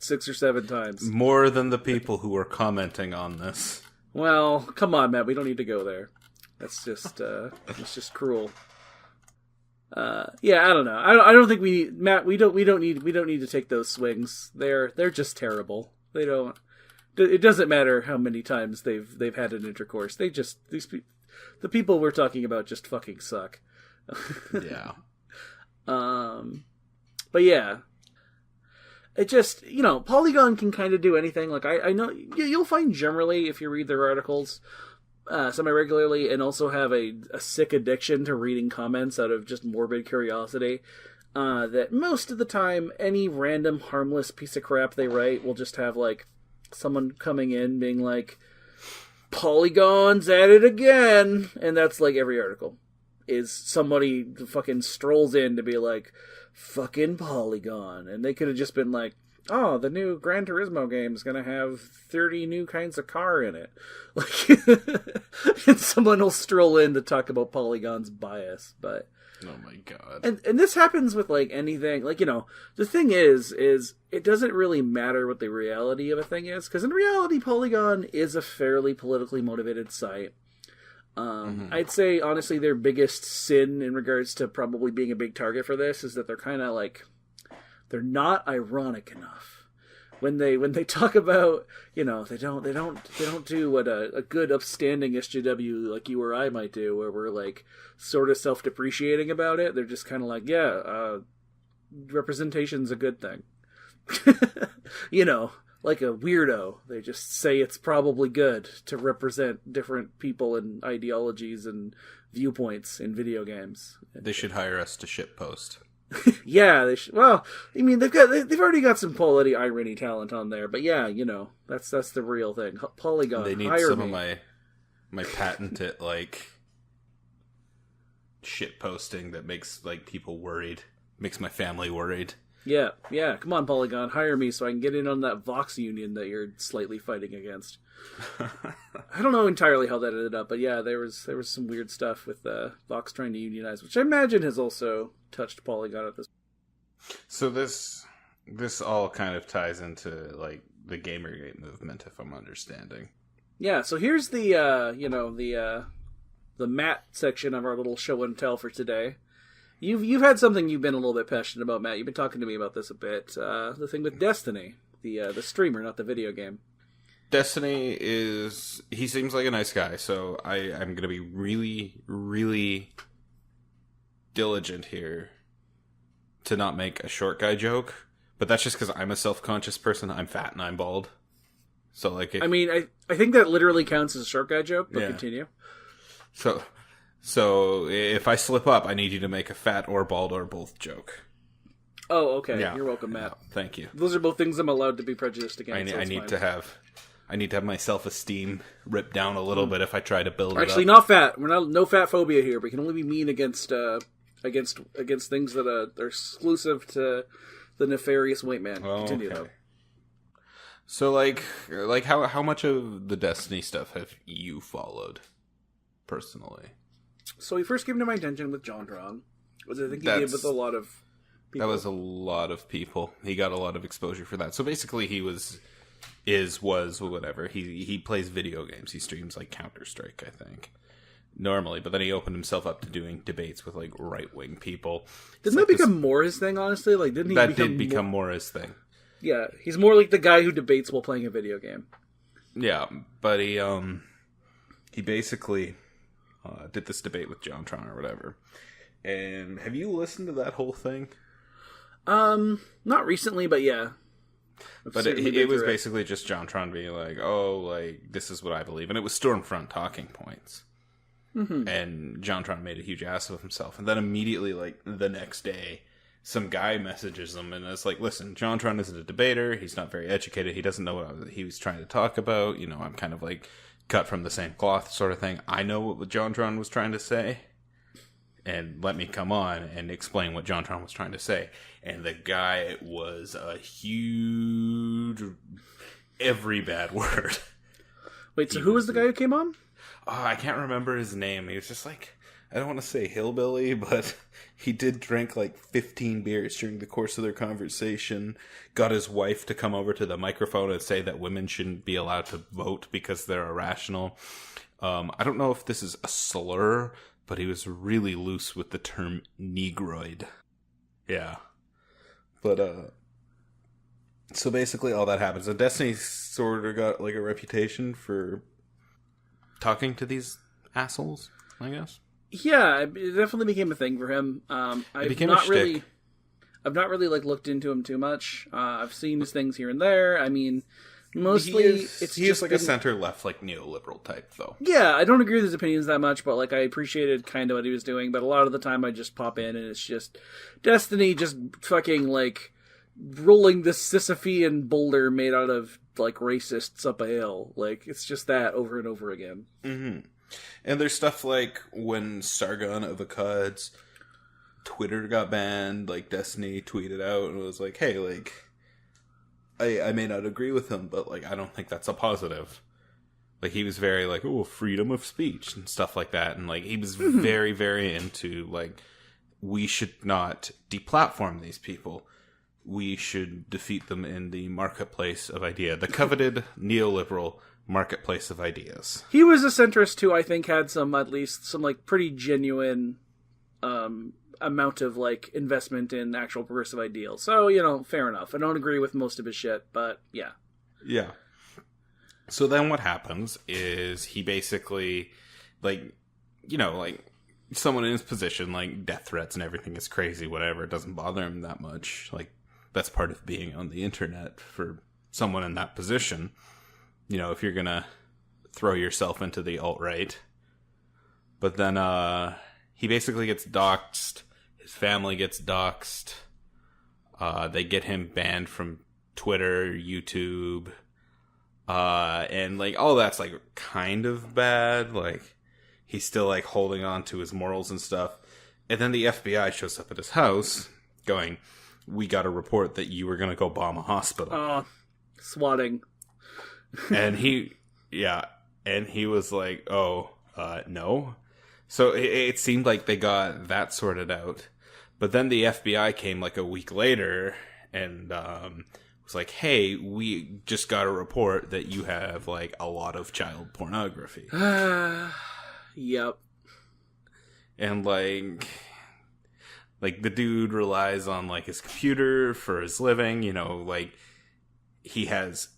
6 or 7 times. More than the people who are commenting on this. Well, come on, Matt. We don't need to go there. That's just it's just cruel. Yeah, I don't know. I don't think we need, Matt. We don't need to take those swings. They're just terrible. They don't. It doesn't matter how many times they've had an intercourse. The people we're talking about just fucking suck. Yeah. But yeah, it just, you know, Polygon can kind of do anything. Like I know you'll find generally, if you read their articles semi-regularly, and also have a sick addiction to reading comments out of just morbid curiosity, that most of the time any random harmless piece of crap they write will just have like someone coming in being like, Polygon's at it again, and that's like every article. is somebody fucking strolls in to be like, fucking Polygon. And they could have just been like, oh, the new Gran Turismo game is going to have 30 new kinds of car in it. Like, and someone will stroll in to talk about Polygon's bias. But oh my god. And this happens with, like, anything. Like, the thing is it doesn't really matter what the reality of a thing is. Because in reality, Polygon is a fairly politically motivated site. I'd say, honestly, their biggest sin in regards to probably being a big target for this is that they're kind of like, they're not ironic enough. When they talk about, they don't do what a good upstanding SJW like you or I might do, where we're like sort of self-depreciating about it. They're just kind of like, representation's a good thing. Like a weirdo. They just say it's probably good to represent different people and ideologies and viewpoints in video games. They should hire us to shitpost. Yeah, they should. Well, I mean, they've already got some quality irony talent on there, but yeah, that's the real thing. Polygon, they need hire some me. of my patented like shit posting that makes like people worried, makes my family worried. Yeah. Come on, Polygon, hire me so I can get in on that Vox union that you're slightly fighting against. I don't know entirely how that ended up, but yeah, there was some weird stuff with Vox trying to unionize, which I imagine has also touched Polygon at this point. So this all kind of ties into like the Gamergate movement, if I'm understanding. Yeah, so here's the Matt section of our little show and tell for today. You've had something you've been a little bit passionate about, Matt. You've been talking to me about this a bit. The thing with Destiny, the streamer, not the video game. Destiny he seems like a nice guy, so I'm going to be really, really diligent here to not make a short guy joke, but that's just because I'm a self-conscious person. I'm fat and I'm bald. So like, I think that literally counts as a short guy joke, but continue. So if I slip up, I need you to make a fat or bald or both joke. Oh, okay. Yeah. You're welcome, Matt. Thank you. Those are both things I'm allowed to be prejudiced against. I need to have my self-esteem ripped down a little bit if I try to build it up. Actually, not fat. We're no fat phobia here. We can only be mean against things that are exclusive to the nefarious white man. Oh, Continue, okay. though. So, like how much of the Destiny stuff have you followed personally? So he first came to my attention with JonTron, which I think he did with a lot of people. That was a lot of people. He got a lot of exposure for that. So basically, he was whatever. He plays video games. He streams like Counter-Strike, I think, normally. But then he opened himself up to doing debates with like right-wing people. Didn't that become more his thing? Honestly, like didn't he? That did become more his thing. Yeah, he's more like the guy who debates while playing a video game. Yeah, but he basically did this debate with JonTron or whatever. And have you listened to that whole thing? Not recently, but yeah. But it was basically just JonTron being like, "Oh, like this is what I believe," and it was Stormfront talking points. Mm-hmm. And JonTron made a huge ass of himself, and then immediately, like the next day, some guy messages him and it's like, "Listen, JonTron isn't a debater. He's not very educated. He doesn't know what he was trying to talk about. I'm kind of like cut from the same cloth, sort of thing. I know what JonTron was trying to say, and let me come on and explain what JonTron was trying to say." And the guy was a huge, every bad word. Wait, so who was the guy who came on? Oh, I can't remember his name. He was just like, I don't want to say hillbilly, but he did drink like 15 beers during the course of their conversation. Got his wife to come over to the microphone and say that women shouldn't be allowed to vote because they're irrational. I don't know if this is a slur, but he was really loose with the term negroid. Yeah. But, so basically all that happens. And Destiny sort of got like a reputation for talking to these assholes, I guess. Yeah, it definitely became a thing for him. I've not really like looked into him too much. I've seen his things here and there. I mean, mostly he's like a center-left, like neoliberal type, though. Yeah, I don't agree with his opinions that much, but like I appreciated kind of what he was doing. But a lot of the time, I just pop in and it's just Destiny, just fucking like rolling this Sisyphean boulder made out of like racists up a hill. Like it's just that over and over again. Mm-hmm. And there's stuff like when Sargon of Akkad's Twitter got banned, like Destiny tweeted out and was like, hey, like, I may not agree with him, but like I don't think that's a positive. Like he was very like, oh, freedom of speech and stuff like that. And like he was very, very into like, we should not deplatform these people. We should defeat them in the marketplace of idea, the coveted neoliberal marketplace of ideas. He was a centrist who I think had some, at least some like pretty genuine amount of like investment in actual progressive ideals. So, you know, fair enough. I don't agree with most of his shit, but yeah. Yeah. So then what happens is he basically, like, you know, like, someone in his position, like, death threats and everything is crazy, whatever. It doesn't bother him that much. Like, that's part of being on the internet for someone in that position. You know, if you're gonna throw yourself into the alt-right. But then, he basically gets doxxed. His family gets doxxed. They get him banned from Twitter, YouTube. And like all that's like kind of bad. Like he's still like holding on to his morals and stuff. And then the FBI shows up at his house going, we got a report that you were going to go bomb a hospital. Swatting. And he was like, no. So it seemed like they got that sorted out. But then the FBI came like a week later and, was like, hey, we just got a report that you have like a lot of child pornography. Yep. And like the dude relies on like his computer for his living, you know, like he has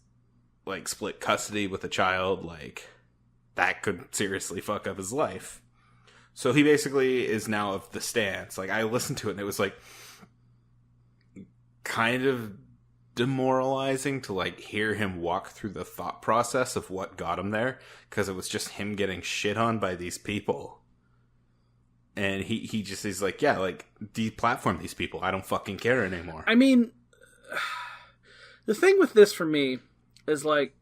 like split custody with a child, like that could seriously fuck up his life. So he basically is now of the stance. Like I listened to it and it was like kind of demoralizing to like hear him walk through the thought process of what got him there, because it was just him getting shit on by these people, and he just is like, yeah, like deplatform these people, I don't fucking care anymore. I mean, the thing with this for me is like,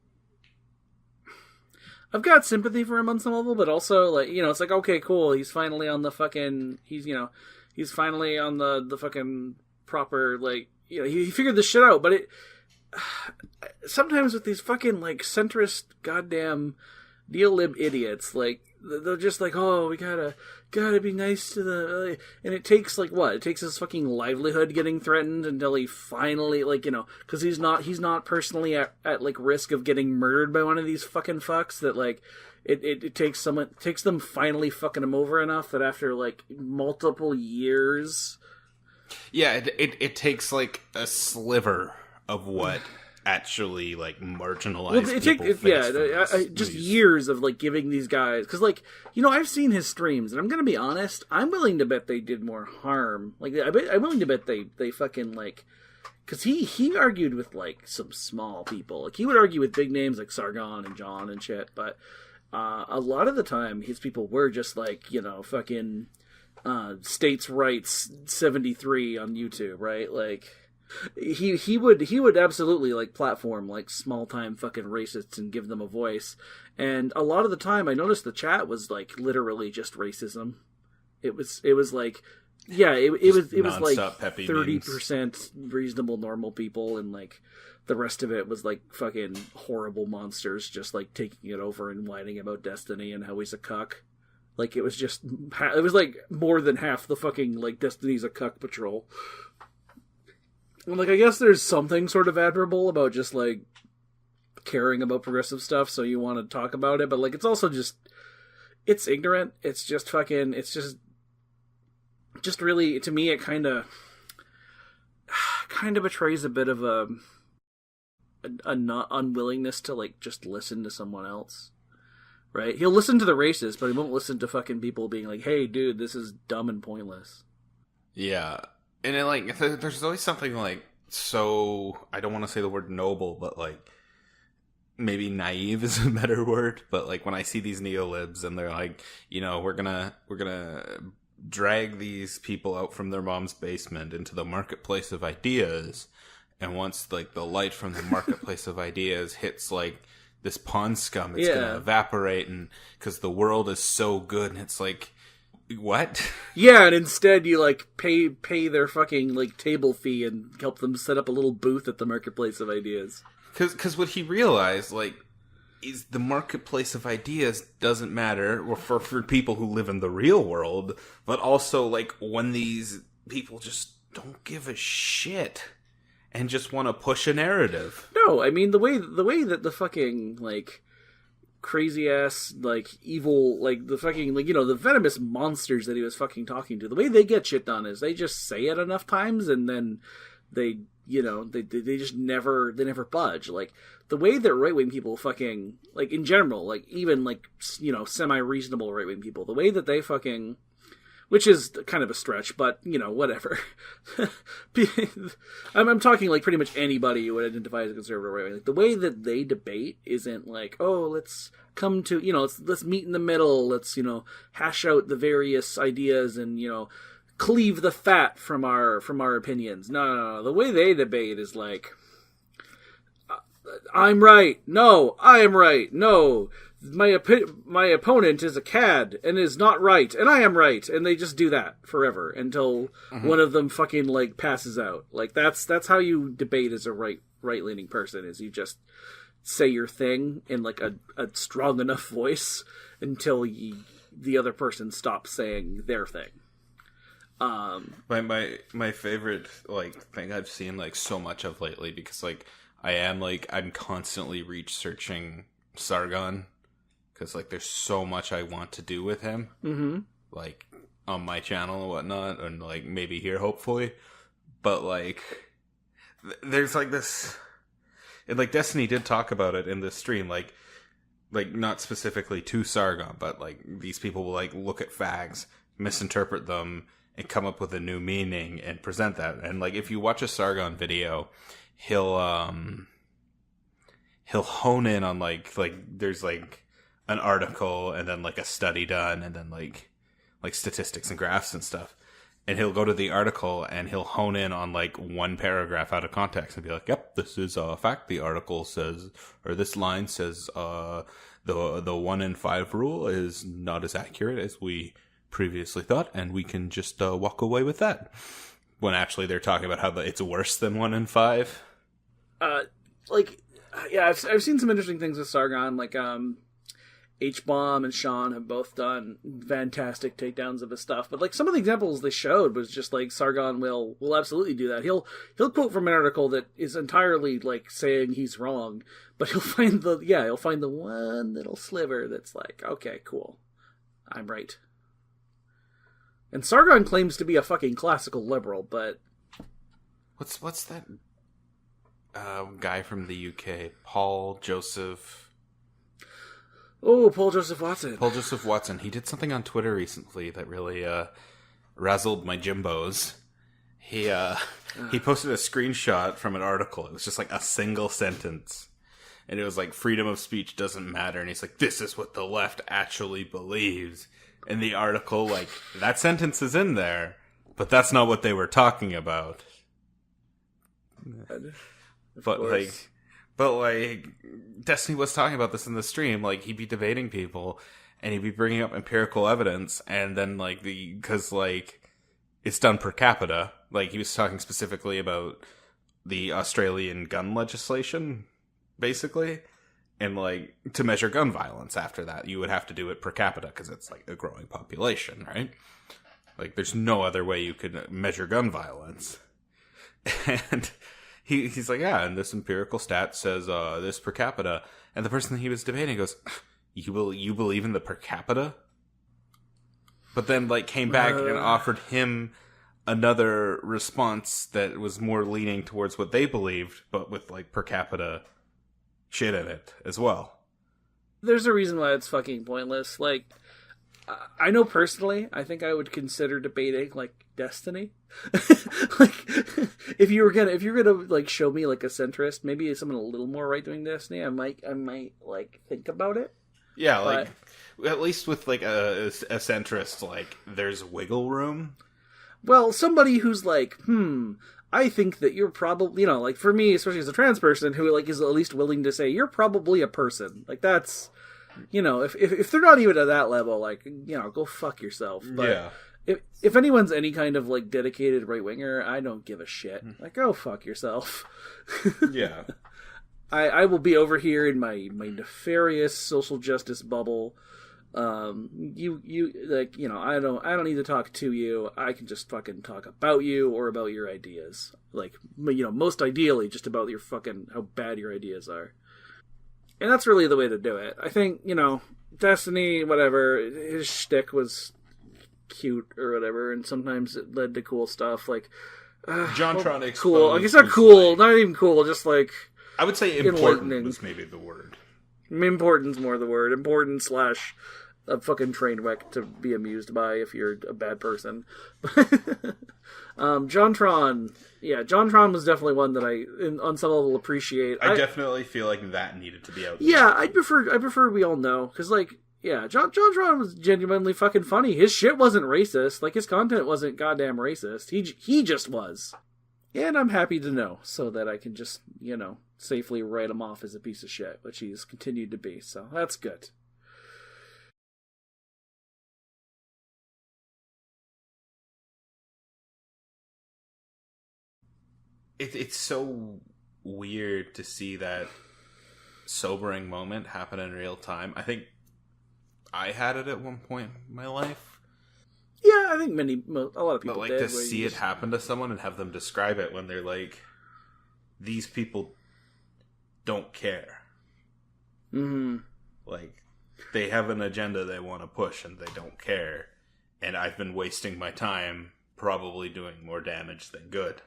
I've got sympathy for him on some level, but also like, you know, it's like, okay, cool, he's finally on the fucking, he's finally on the fucking proper, like, you know, he figured this shit out, but it sometimes with these fucking like centrist goddamn neolib idiots, like they're just like, oh, we gotta be nice to the, and it takes like what? It takes his fucking livelihood getting threatened until he finally, like, you know, because he's not personally at like risk of getting murdered by one of these fucking fucks, that like it takes them finally fucking him over enough that after like multiple years. Yeah, it takes like a sliver of what actually like marginalized people face. Just years of like giving these guys, because like, you know, I've seen his streams and I'm gonna be honest, I'm willing to bet they did more harm. Like I'm willing to bet they fucking like, because he argued with like some small people. Like he would argue with big names like Sargon and John and shit, but a lot of the time his people were just like, you know, fucking states' rights 73 on YouTube, right? Like he would absolutely like platform like small time fucking racists and give them a voice. And a lot of the time I noticed the chat was like literally just racism. It was like, yeah, it was like 30% reasonable normal people, and like the rest of it was like fucking horrible monsters just like taking it over and whining about Destiny and how he's a cuck. Like, it was like more than half the fucking, like, Destiny's a cuck patrol. And, like, I guess there's something sort of admirable about just, like, caring about progressive stuff, so you want to talk about it, but, like, it's also just, it's ignorant, it's just fucking, it's just really, to me, it kind of betrays a bit of a not unwillingness to, like, just listen to someone else. Right? He'll listen to the racists, but he won't listen to fucking people being like, hey, dude, this is dumb and pointless. Yeah. And it, like, there's always something, like, so, I don't want to say the word noble, but, like, maybe naive is a better word. But, like, when I see these neolibs and they're like, you know, we're gonna drag these people out from their mom's basement into the marketplace of ideas. And once, like, the light from the marketplace of ideas hits, like, pond scum. It's gonna evaporate, and because the world is so good, and it's like, what? Yeah, and instead you like pay their fucking like table fee and help them set up a little booth at the marketplace of ideas. Because what he realized, like, is the marketplace of ideas doesn't matter for people who live in the real world, but also like when these people just don't give a shit and just want to push a narrative. No, I mean the way that the fucking like crazy ass like evil like the fucking like the venomous monsters that he was fucking talking to, the way they get shit done is they just say it enough times and then they just never budge. Like the way that right wing people fucking like in general, like even like semi reasonable right wing people, the way that they fucking, which is kind of a stretch, but whatever. I'm talking like pretty much anybody who would identify as a conservative right wing. Like the way that they debate isn't like, oh, let's come to let's meet in the middle. Let's hash out the various ideas and cleave the fat from our opinions. No. The way they debate is like, I'm right. No, I am right. No, my opponent is a cad and is not right, and I am right, and they just do that forever until one of them fucking like passes out. Like that's how you debate as a right leaning person, is you just say your thing in like a strong enough voice until the other person stops saying their thing. My favorite like thing I've seen like so much of lately, because like I'm constantly researching Sargon, because like there's so much I want to do with him, like on my channel and whatnot, and like maybe here hopefully, but like there's like this, and like Destiny did talk about it in this stream, like not specifically to Sargon, but like these people will like look at fags, misinterpret them, and come up with a new meaning and present that. And like if you watch a Sargon video, he'll hone in on like there's like an article and then like a study done and then like statistics and graphs and stuff, and he'll go to the article and he'll hone in on like one paragraph out of context and be like, yep, this is a fact. The article says, or this line says, the 1 in 5 rule is not as accurate as we previously thought, and we can just walk away with that, when actually they're talking about how it's worse than 1 in 5. I've seen some interesting things with Sargon. Like H-Bomb and Sean have both done fantastic takedowns of his stuff, but like some of the examples they showed was just like Sargon will absolutely do that. He'll quote from an article that is entirely like saying he's wrong, but he'll find the one little sliver that's like, okay, cool, I'm right. And Sargon claims to be a fucking classical liberal, but what's that guy from the UK, Paul Joseph Watson. Paul Joseph Watson. He did something on Twitter recently that really razzled my Jimbos. He posted a screenshot from an article. It was just like a single sentence, and it was like, freedom of speech doesn't matter, and he's like, this is what the left actually believes. In the article, like, that sentence is in there, but that's not what they were talking about. But like, Destiny was talking about this in the stream. Like, he'd be debating people, and he'd be bringing up empirical evidence, and then like because like it's done per capita. Like, he was talking specifically about the Australian gun legislation, basically. And, like, to measure gun violence after that, you would have to do it per capita, because it's, like, a growing population, right? Like, there's no other way you could measure gun violence. And he's like, yeah, and this empirical stat says this per capita. And the person he was debating goes, you believe in the per capita? But then, like, came back and offered him another response that was more leaning towards what they believed, but with, like, per capita shit in it as well. There's a reason why it's fucking pointless. Like, I know personally, I think I would consider debating like Destiny. Like, if you're gonna like show me like a centrist, maybe someone a little more right doing Destiny, I might like think about it. Yeah, like at least with like a centrist, like there's wiggle room. Well, somebody who's like, I think that you're probably, like for me, especially as a trans person who like is at least willing to say you're probably a person. Like that's, if they're not even at that level, like, go fuck yourself. But Yeah. if anyone's any kind of like dedicated right winger, I don't give a shit. Like, go fuck yourself. Yeah. I will be over here in my nefarious social justice bubble. You like, I don't need to talk to you. I can just fucking talk about you or about your ideas. Like, most ideally just about your fucking, how bad your ideas are. And that's really the way to do it. I think, Destiny, whatever, his shtick was cute or whatever, and sometimes it led to cool stuff, like, JonTron exposed cool. Like, it's not cool, not even cool, just like, I would say important was maybe the word. Important's more the word. Important / a fucking train wreck to be amused by if you're a bad person. JonTron JonTron was definitely one that I, on some level, appreciate. I definitely feel like that needed to be out there. Yeah, I prefer we all know, because, like, yeah, JonTron was genuinely fucking funny. His shit wasn't racist. Like, his content wasn't goddamn racist. He just was. And I'm happy to know, so that I can just, safely write him off as a piece of shit, which he's continued to be, so that's good. It's so weird to see that sobering moment happen in real time. I think I had it at one point in my life. Yeah, I think a lot of people but, like, did. to see it happen to someone and have them describe it when they're like, these people don't care. Mm-hmm. Like, they have an agenda they want to push and they don't care. And I've been wasting my time probably doing more damage than good.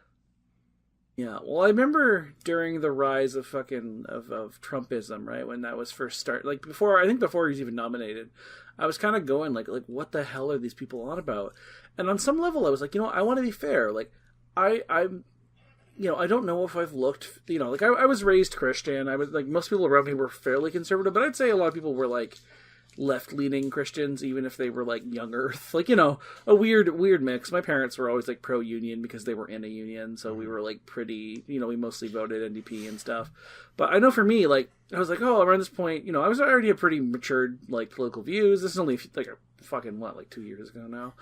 Yeah, well, I remember during the rise of fucking of Trumpism, right, when that was first like before he was even nominated, I was kind of going like what the hell are these people on about? And on some level, I was like, I want to be fair. Like, I'm, I don't know if I've looked, like I was raised Christian. I was like, most people around me were fairly conservative, but I'd say a lot of people were like left-leaning Christians, even if they were like young Earth, like, a weird mix. My parents were always like pro-union because they were in a union, so we were like pretty, we mostly voted NDP and stuff. But I know for me, like, I was like, around this point, I was already a pretty matured like political views. This is only like a fucking 2 years ago now.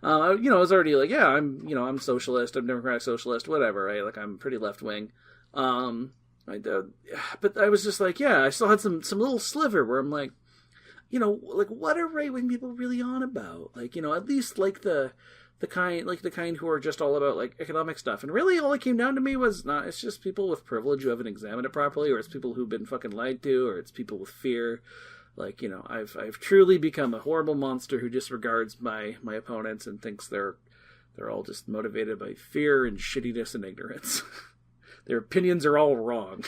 I was already like, yeah, I'm socialist, I'm democratic socialist, whatever, right? Like, I'm pretty left-wing. But I was just like, yeah, I still had some little sliver where I'm like, like, what are right-wing people really on about? Like, at least like the kind who are just all about like economic stuff. And really all it came down to me was not, it's just people with privilege who haven't examined it properly, or it's people who've been fucking lied to, or it's people with fear. Like, I've truly become a horrible monster who disregards my opponents and thinks they're all just motivated by fear and shittiness and ignorance. Their opinions are all wrong.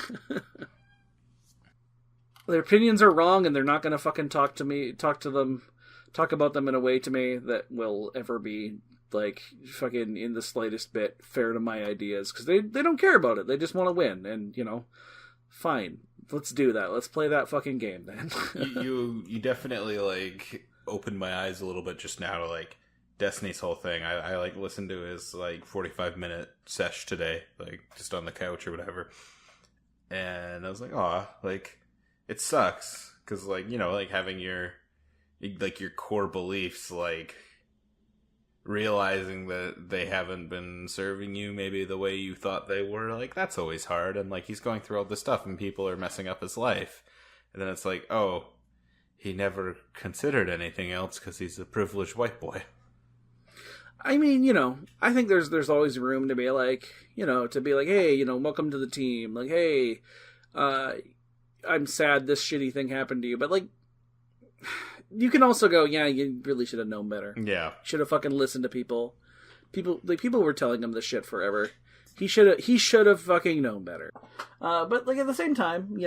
Their opinions are wrong, and they're not going to fucking talk about them in a way to me that will ever be, like, fucking in the slightest bit fair to my ideas, because they don't care about it. They just want to win, and, fine. Let's do that. Let's play that fucking game, then. you definitely, like, opened my eyes a little bit just now to, like, Destiny's whole thing. I like, listened to his, like, 45-minute sesh today, like, just on the couch or whatever, and I was like, aw, like, it sucks, because, like, like, having your core beliefs, like, realizing that they haven't been serving you maybe the way you thought they were, like, that's always hard, and, like, he's going through all this stuff, and people are messing up his life, and then it's like, oh, he never considered anything else because he's a privileged white boy. I mean, I think there's always room to be like, hey, welcome to the team. Like, hey, I'm sad this shitty thing happened to you. But, like, you can also go, yeah, you really should have known better. Yeah. Should have fucking listened to people. People were telling him this shit forever. He should have fucking known better. But, like, at the same time,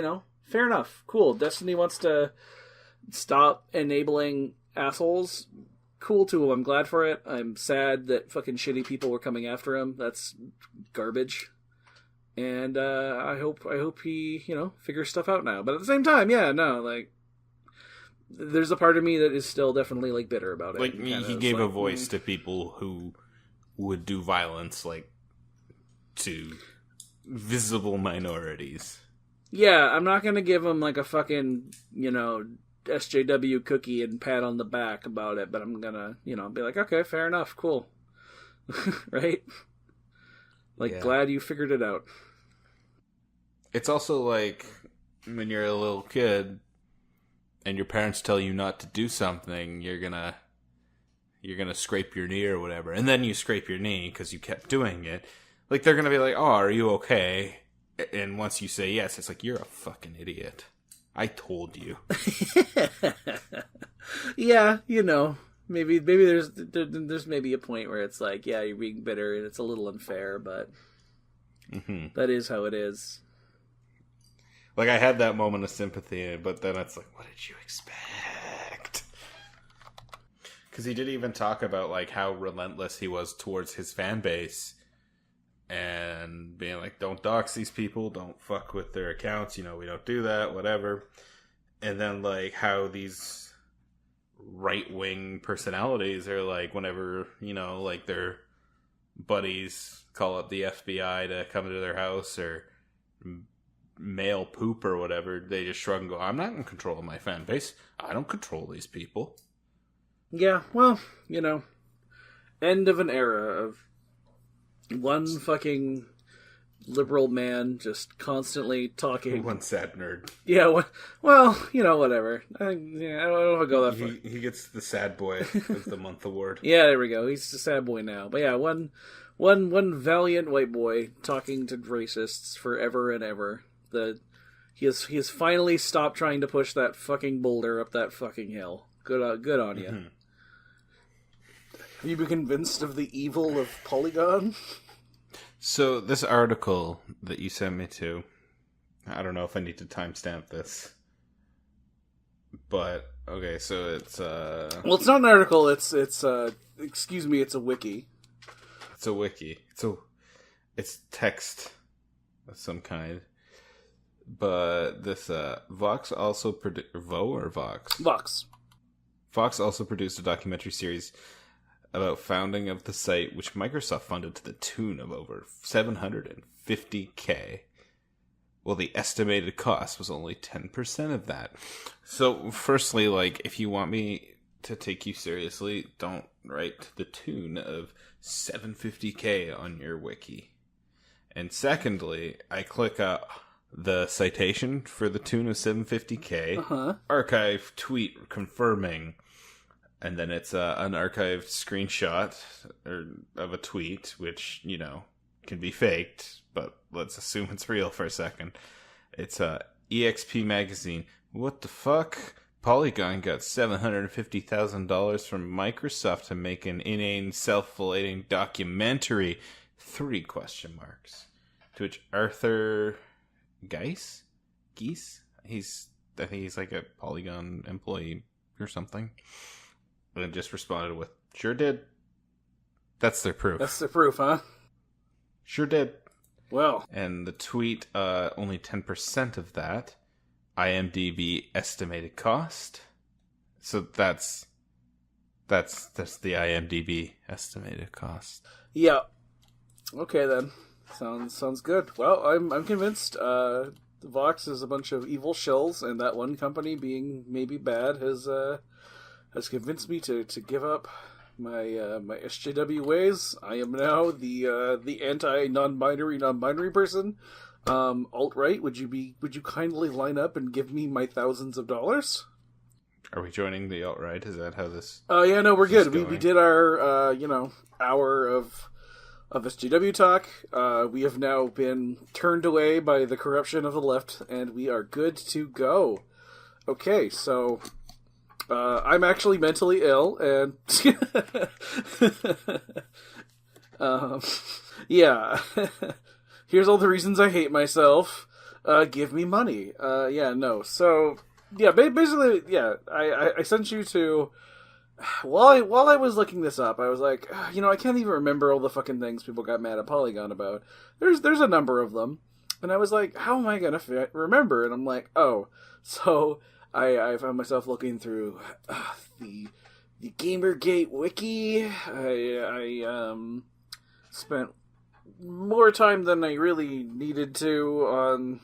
fair enough. Cool. Destiny wants to stop enabling assholes. Cool too. I'm glad for it. I'm sad that fucking shitty people were coming after him. That's garbage. And I hope he, figures stuff out now. But at the same time, yeah, no, like, there's a part of me that is still definitely like bitter about it. Like, he gave a voice to people who would do violence, like, to visible minorities. Yeah, I'm not gonna give him like a fucking, SJW cookie and pat on the back about it, but I'm gonna, be like, okay, fair enough, cool. Right? Like, Yeah. glad you figured it out. It's also like when you're a little kid and your parents tell you not to do something, you're gonna scrape your knee or whatever, and then you scrape your knee because you kept doing it. Like, they're gonna be like, oh, are you okay? And once you say yes, it's like, you're a fucking idiot. I told you. Yeah, maybe there's maybe a point where it's like, yeah, you're being bitter and it's a little unfair, but that is how it is. Like, I had that moment of sympathy, but then it's like, what did you expect? Because he did even talk about, like, how relentless he was towards his fan base. And being like, don't dox these people, don't fuck with their accounts, we don't do that, whatever. And then, like, how these right-wing personalities are, like, whenever, like, their buddies call up the FBI to come into their house or mail poop or whatever, they just shrug and go, I'm not in control of my fan base. I don't control these people. Yeah, well, end of an era of one fucking liberal man just constantly talking. One sad nerd. Yeah, well, whatever. I don't know if I go that far. He gets the Sad Boy of the Month award. Yeah, there we go. He's a sad boy now. But yeah, one valiant white boy talking to racists forever and ever. He has finally stopped trying to push that fucking boulder up that fucking hill. Good on you. Mm-hmm. Have you been convinced of the evil of Polygon? So, this article that you sent me to, I don't know if I need to timestamp this. But, okay, so it's, Well, it's not an article, it's a wiki. It's a wiki. It's text of some kind. But this, Vox also produced... Vox also produced a documentary series about founding of the site, which Microsoft funded to the tune of over $750K. Well, the estimated cost was only 10% of that. So, firstly, like, if you want me to take you seriously, don't write to the tune of $750K on your wiki. And secondly, I click the citation for the tune of $750K, archive tweet confirming, and then it's an archived screenshot of a tweet, which, can be faked, but let's assume it's real for a second. It's EXP Magazine. What the fuck? Polygon got $750,000 from Microsoft to make an inane, self-relating documentary. 3 question marks. To which Arthur Geese? I think he's like a Polygon employee or something. And just responded with, sure did. That's their proof. That's the proof, huh? Sure did. Well. And the tweet, only 10% of that. IMDb estimated cost. So that's the IMDb estimated cost. Yeah. Okay then. Sounds good. Well, I'm convinced Vox is a bunch of evil shills, and that one company being maybe bad has convinced me to give up my my SJW ways. I am now the anti non-binary person. Alt-right, would you kindly line up and give me my thousands of dollars? Are we joining the alt-right? Is that how this? Yeah, no, we're good. We did our hour of SJW talk. We have now been turned away by the corruption of the left, and we are good to go. Okay, so I'm actually mentally ill, and yeah. Here's all the reasons I hate myself. Give me money. So, yeah, basically, yeah, I sent you to... While I was looking this up, I was like, I can't even remember all the fucking things people got mad at Polygon about. There's a number of them. And I was like, how am I going to remember? And I'm like, oh. So, I found myself looking through the Gamergate wiki. I spent more time than I really needed to on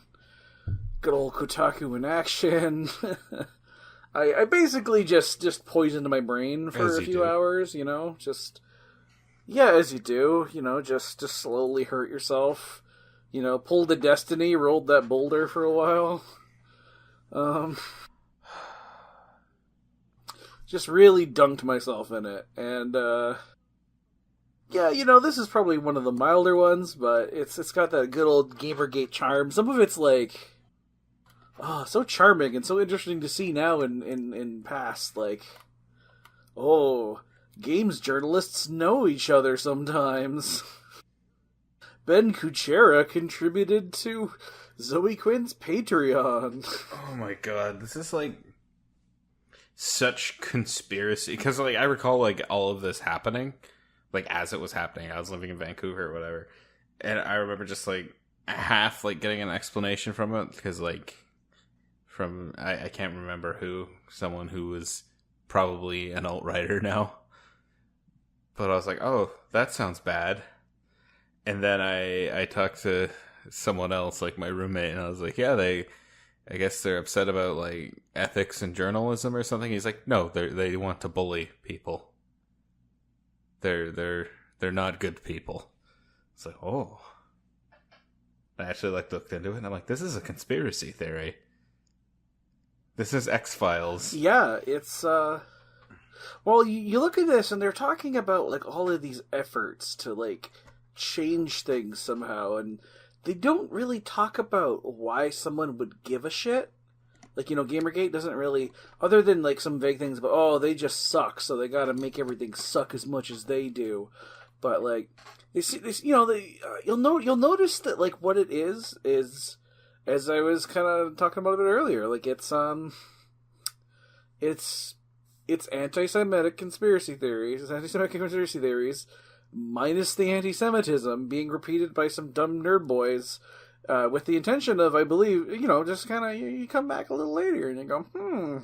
good old Kotaku in action. I basically just poisoned my brain for a few hours, you know, as you do, you know, just slowly hurt yourself, you know, pulled a Destiny, rolled that boulder for a while, just really dunked myself in it, and, yeah, you know, this is probably one of the milder ones, but it's got that good old Gamergate charm. Some of it's like, so charming and so interesting to see now in past, like, games journalists know each other sometimes. Ben Kuchera contributed to Zoe Quinn's Patreon. Oh my god, this is like such conspiracy, because like I recall like all of this happening, like as it was happening. I was living in Vancouver or whatever, and I remember just like half like getting an explanation from it, because like from I can't remember someone who was probably an alt-writer now, but I was like, oh, that sounds bad. And then I talked to someone else, like my roommate, and I was like, yeah, I guess they're upset about like ethics and journalism or something. He's like, no, they want to bully people. They're not good people. It's like, oh. I actually like looked into it, and I'm like, this is a conspiracy theory. This is X-Files. Yeah, it's well, you look at this, and they're talking about like all of these efforts to like change things somehow, and they don't really talk about why someone would give a shit. Like, you know, Gamergate doesn't really, other than like some vague things about, they just suck, so they gotta make everything suck as much as they do. But like, you'll notice that like what it is, as I was kind of talking about a bit earlier, like it's anti-Semitic conspiracy theories. It's anti-Semitic conspiracy theories, minus the anti-Semitism being repeated by some dumb nerd boys, with the intention of, I believe, you know, just kind of, you come back a little later and you go,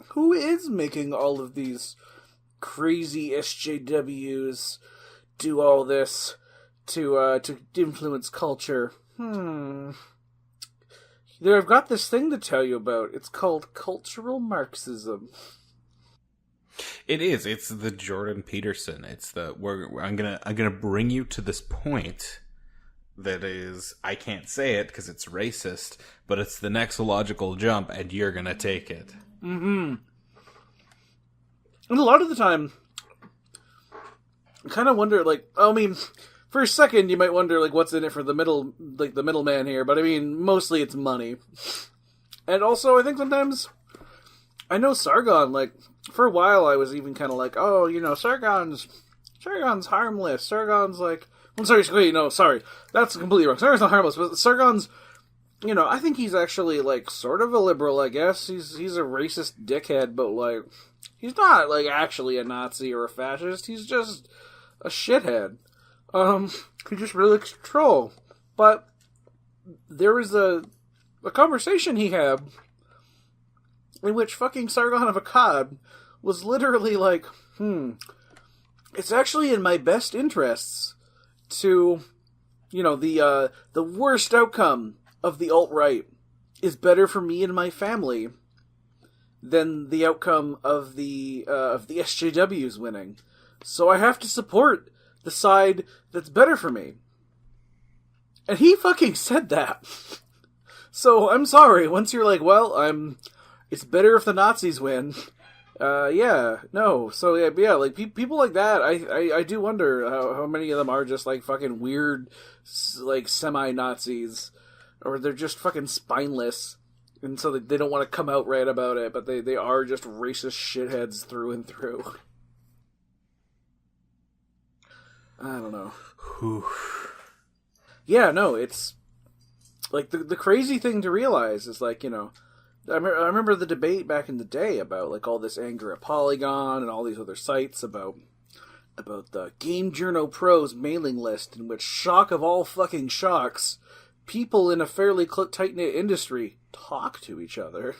who is making all of these crazy SJWs do all this to influence culture? I've got this thing to tell you about. It's called cultural Marxism. It is. It's the Jordan Peterson. It's I'm gonna bring you to this point that is, I can't say it because it's racist, but it's the next logical jump, and you're gonna take it. Mm-hmm. And a lot of the time, I kind of wonder, like, I mean, for a second you might wonder, like, what's in it for the middleman here, but I mean, mostly it's money. And also, I think sometimes, I know Sargon, like, for a while I was even kind of like, oh, you know, Sargon's harmless. Sargon's like, I'm sorry, wait, no, sorry, that's completely wrong. Sargon's not harmless, but Sargon's, you know, I think he's actually, like, sort of a liberal, I guess. He's a racist dickhead, but, like, he's not, like, actually a Nazi or a fascist. He's just a shithead. He just really likes to troll. But there was a conversation he had in which fucking Sargon of Akkad was literally like, it's actually in my best interests to, you know, the worst outcome of the alt-right is better for me and my family than the outcome of the SJWs winning. So I have to support the side that's better for me. And he fucking said that. So I'm sorry, once you're like, well, it's better if the Nazis win. Yeah, no. So yeah, like people like that, I do wonder how many of them are just like fucking weird, like semi-Nazis, or they're just fucking spineless, and so they don't want to come out right about it, but they are just racist shitheads through and through. I don't know. Yeah, no, it's like the crazy thing to realize is, like, you know, I remember the debate back in the day about, like, all this anger at Polygon and all these other sites about the Game Journo Pros mailing list, in which, shock of all fucking shocks, people in a fairly tight-knit industry talk to each other.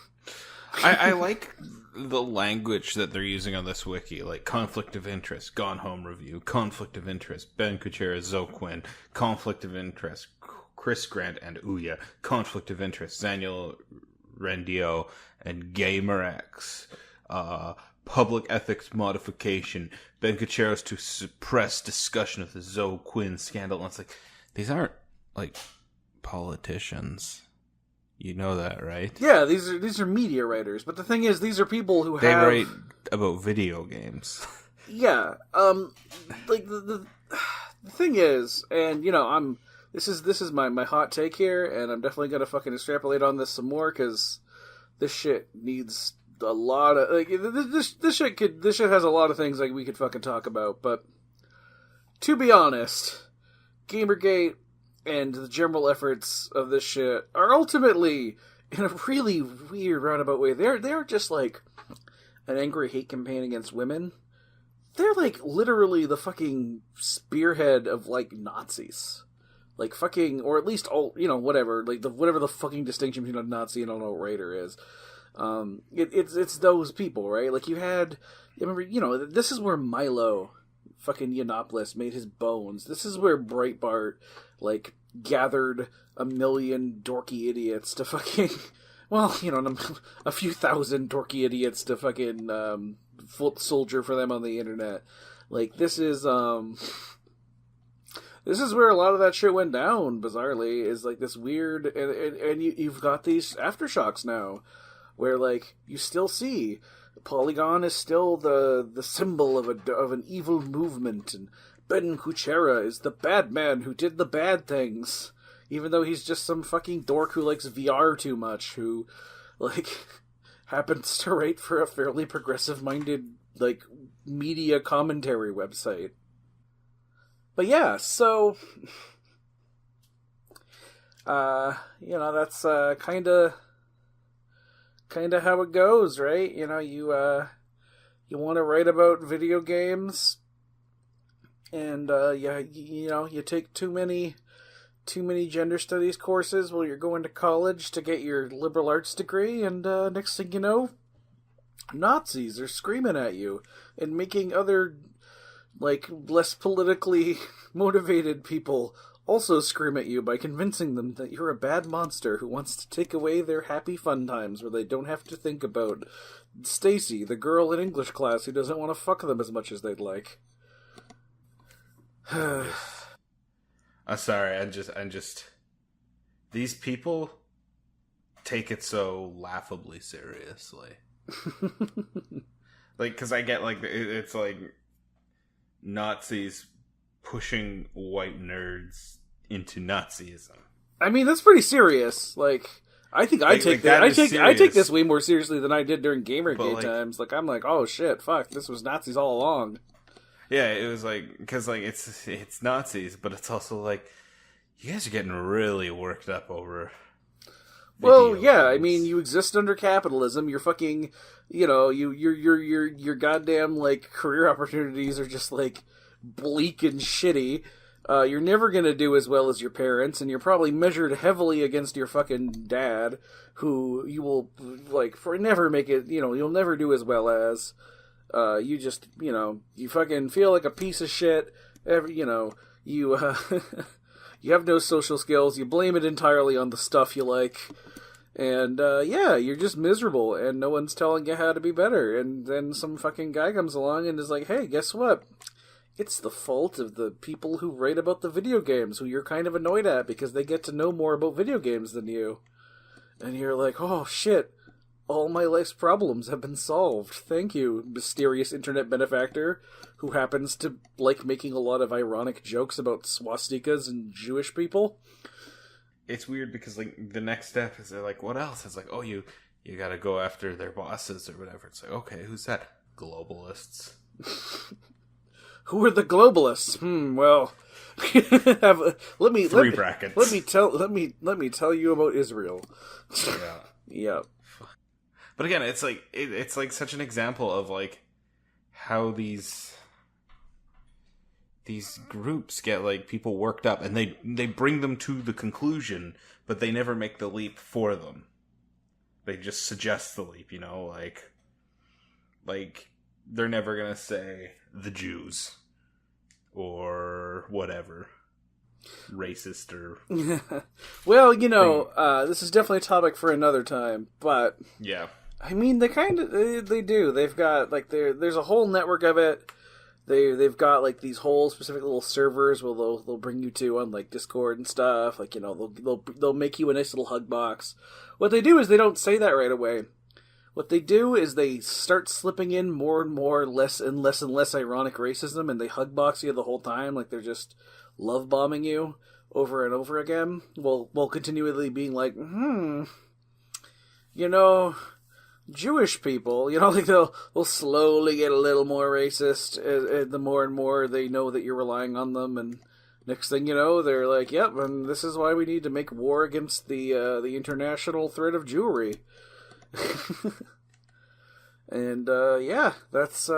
I like the language that they're using on this wiki, like conflict of interest, Gone Home Review, conflict of interest, Ben Kuchera, Zoe Quinn, conflict of interest, Chris Grant and Ouya, conflict of interest, Daniel Rendio and GamerX, public ethics modification, Ben Kucheros to suppress discussion of the Zoe Quinn scandal. And it's like, these aren't, like, politicians. You know that, right? Yeah, these are media writers, but the thing is, these are people who they write about video games. Yeah, like the thing is, and you know, this is my hot take here, and I'm definitely gonna fucking extrapolate on this some more because this shit needs a lot of like this shit has a lot of things like we could fucking talk about, but to be honest, Gamergate and the general efforts of this shit are ultimately, in a really weird roundabout way, they're just like an angry hate campaign against women. They're like literally the fucking spearhead of like Nazis, like fucking, or at least all, you know, whatever, like whatever the fucking distinction between a Nazi and an alt-righter is. It's those people, right? Like you remember, you know, this is where Milo fucking Yiannopoulos made his bones. This is where Breitbart, like, gathered a million dorky idiots to fucking, well, you know, a few thousand dorky idiots to fucking, foot soldier for them on the internet. Like, this is where a lot of that shit went down, bizarrely, is like this weird, and you've got these aftershocks now, where, like, you still see Polygon is still the symbol of an evil movement, and Ben Kuchera is the bad man who did the bad things, even though he's just some fucking dork who likes VR too much, who, like, happens to write for a fairly progressive-minded, like, media commentary website. But yeah, so, you know, that's kind of how it goes, right? You know, you want to write about video games, and you know, you take too many gender studies courses while you're going to college to get your liberal arts degree, and next thing you know, Nazis are screaming at you and making other, like, less politically motivated people also scream at you by convincing them that you're a bad monster who wants to take away their happy fun times where they don't have to think about Stacy, the girl in English class who doesn't want to fuck them as much as they'd like. Sorry, I'm just these people take it so laughably seriously. Like, because I get, like, it's like Nazis pushing white nerds into Nazism. I mean, that's pretty serious. Like, I think I take this way more seriously than I did during Gamergate times. Like, I'm like, oh shit, fuck, this was Nazis all along. Yeah, it was like, because like it's Nazis, but it's also like you guys are getting really worked up over. Well, yeah, I mean, you exist under capitalism. You're fucking, you know, your goddamn, like, career opportunities are just, like, bleak and shitty. You're never gonna do as well as your parents, and you're probably measured heavily against your fucking dad, who you will, like, never make it, you know, you'll never do as well as. You just, you know, you fucking feel like a piece of shit. You know, you have no social skills. You blame it entirely on the stuff you like. And, yeah, you're just miserable, and no one's telling you how to be better. And then some fucking guy comes along and is like, hey, guess what? It's the fault of the people who write about the video games, who you're kind of annoyed at because they get to know more about video games than you. And you're like, oh, shit. All my life's problems have been solved. Thank you, mysterious internet benefactor who happens to like making a lot of ironic jokes about swastikas and Jewish people. It's weird because, like, the next step is they're like, what else? It's like, oh, you gotta go after their bosses or whatever. It's like, okay, who's that? Globalists. Who are the globalists? Well, let me tell you about Israel. Yeah. Yeah. But again, it's like it's like such an example of like how these groups get like people worked up, and they bring them to the conclusion, but they never make the leap for them. They just suggest the leap, you know, like they're never gonna say the Jews or whatever, racist or. Well, you know, this is definitely a topic for another time, but Yeah. I mean, they kind of they do. They've got like there's a whole network of it. They've got like these whole specific little servers where they'll bring you to on like Discord and stuff. Like, you know, they'll make you a nice little hug box. What they do is they don't say that right away. What they do is they start slipping in more and more less and less ironic racism, and they hug box you the whole time, like they're just love bombing you over and over again. While continually being like, you know, Jewish people, you know, like they'll slowly get a little more racist the more and more they know that you're relying on them, and next thing you know, they're like, "Yep, and this is why we need to make war against the international threat of Jewry." And yeah, that's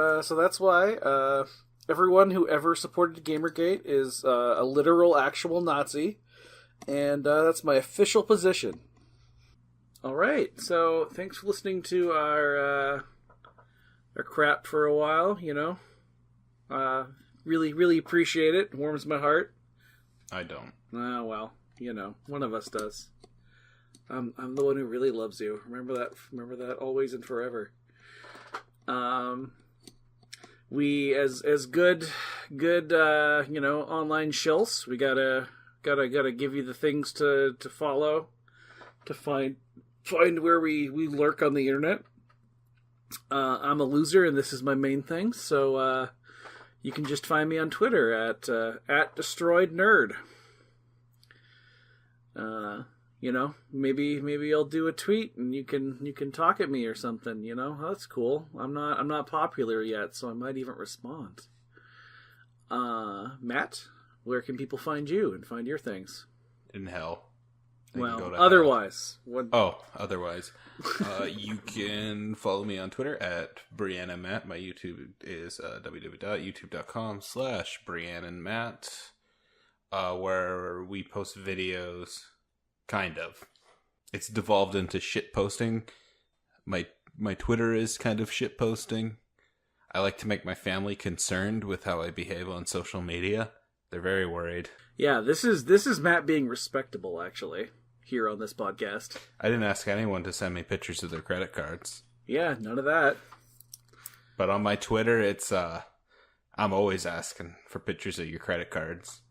why everyone who ever supported Gamergate is a literal, actual Nazi, and that's my official position. All right, so thanks for listening to our crap for a while. You know, really appreciate it. It warms my heart. I don't. Ah, well, you know, one of us does. I'm the one who really loves you. Remember that always and forever. We as good you know, online shills. We gotta give you the things to follow, to find where we lurk on the internet. I'm a loser, and this is my main thing. So you can just find me on Twitter at DestroyedNerd. You know, maybe I'll do a tweet and you can talk at me or something. You know, that's cool. I'm not popular yet, so I might even respond. Matt, where can people find you and find your things? In hell. Well, otherwise. Otherwise. You can follow me on Twitter at BriannonMatt. My YouTube is www.youtube.com/BriannonMatt, where we post videos. Kind of. It's devolved into shit posting. My Twitter is kind of shit posting. I like to make my family concerned with how I behave on social media. They're very worried. Yeah, this is Matt being respectable, actually, here on this podcast. I didn't ask anyone to send me pictures of their credit cards. Yeah, none of that. But on my Twitter, it's I'm always asking for pictures of your credit cards.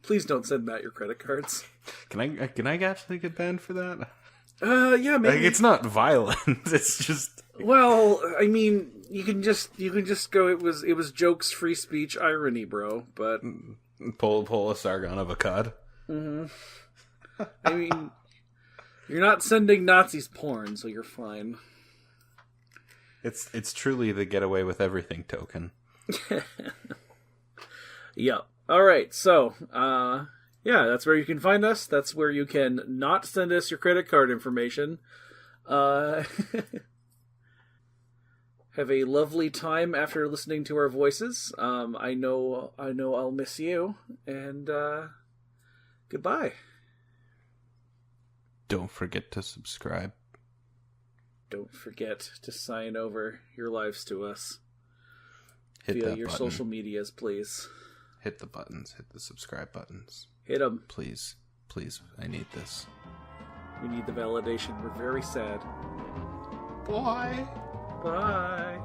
Please don't send Matt your credit cards. Can I actually get banned for that? Yeah, maybe. Like, it's not violent. It's just. Well, I mean, you can just go. It was jokes, free speech, irony, bro. But pull a Sargon of Akkad. Mm-hmm. I mean, you're not sending Nazis porn, so you're fine. It's truly the get away with everything token. Yep. All right, so, yeah, that's where you can find us. That's where you can not send us your credit card information. Have a lovely time after listening to our voices. I know I'll miss you, and goodbye. Don't forget to subscribe. Don't forget to sign over your lives to us. Hit via that your button. social medias, please. Hit the buttons. Hit the subscribe buttons. Hit them. Please. I need this. We need the validation. We're very sad. Bye. Bye.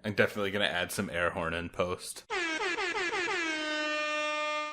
I'm definitely going to add some air horn in post.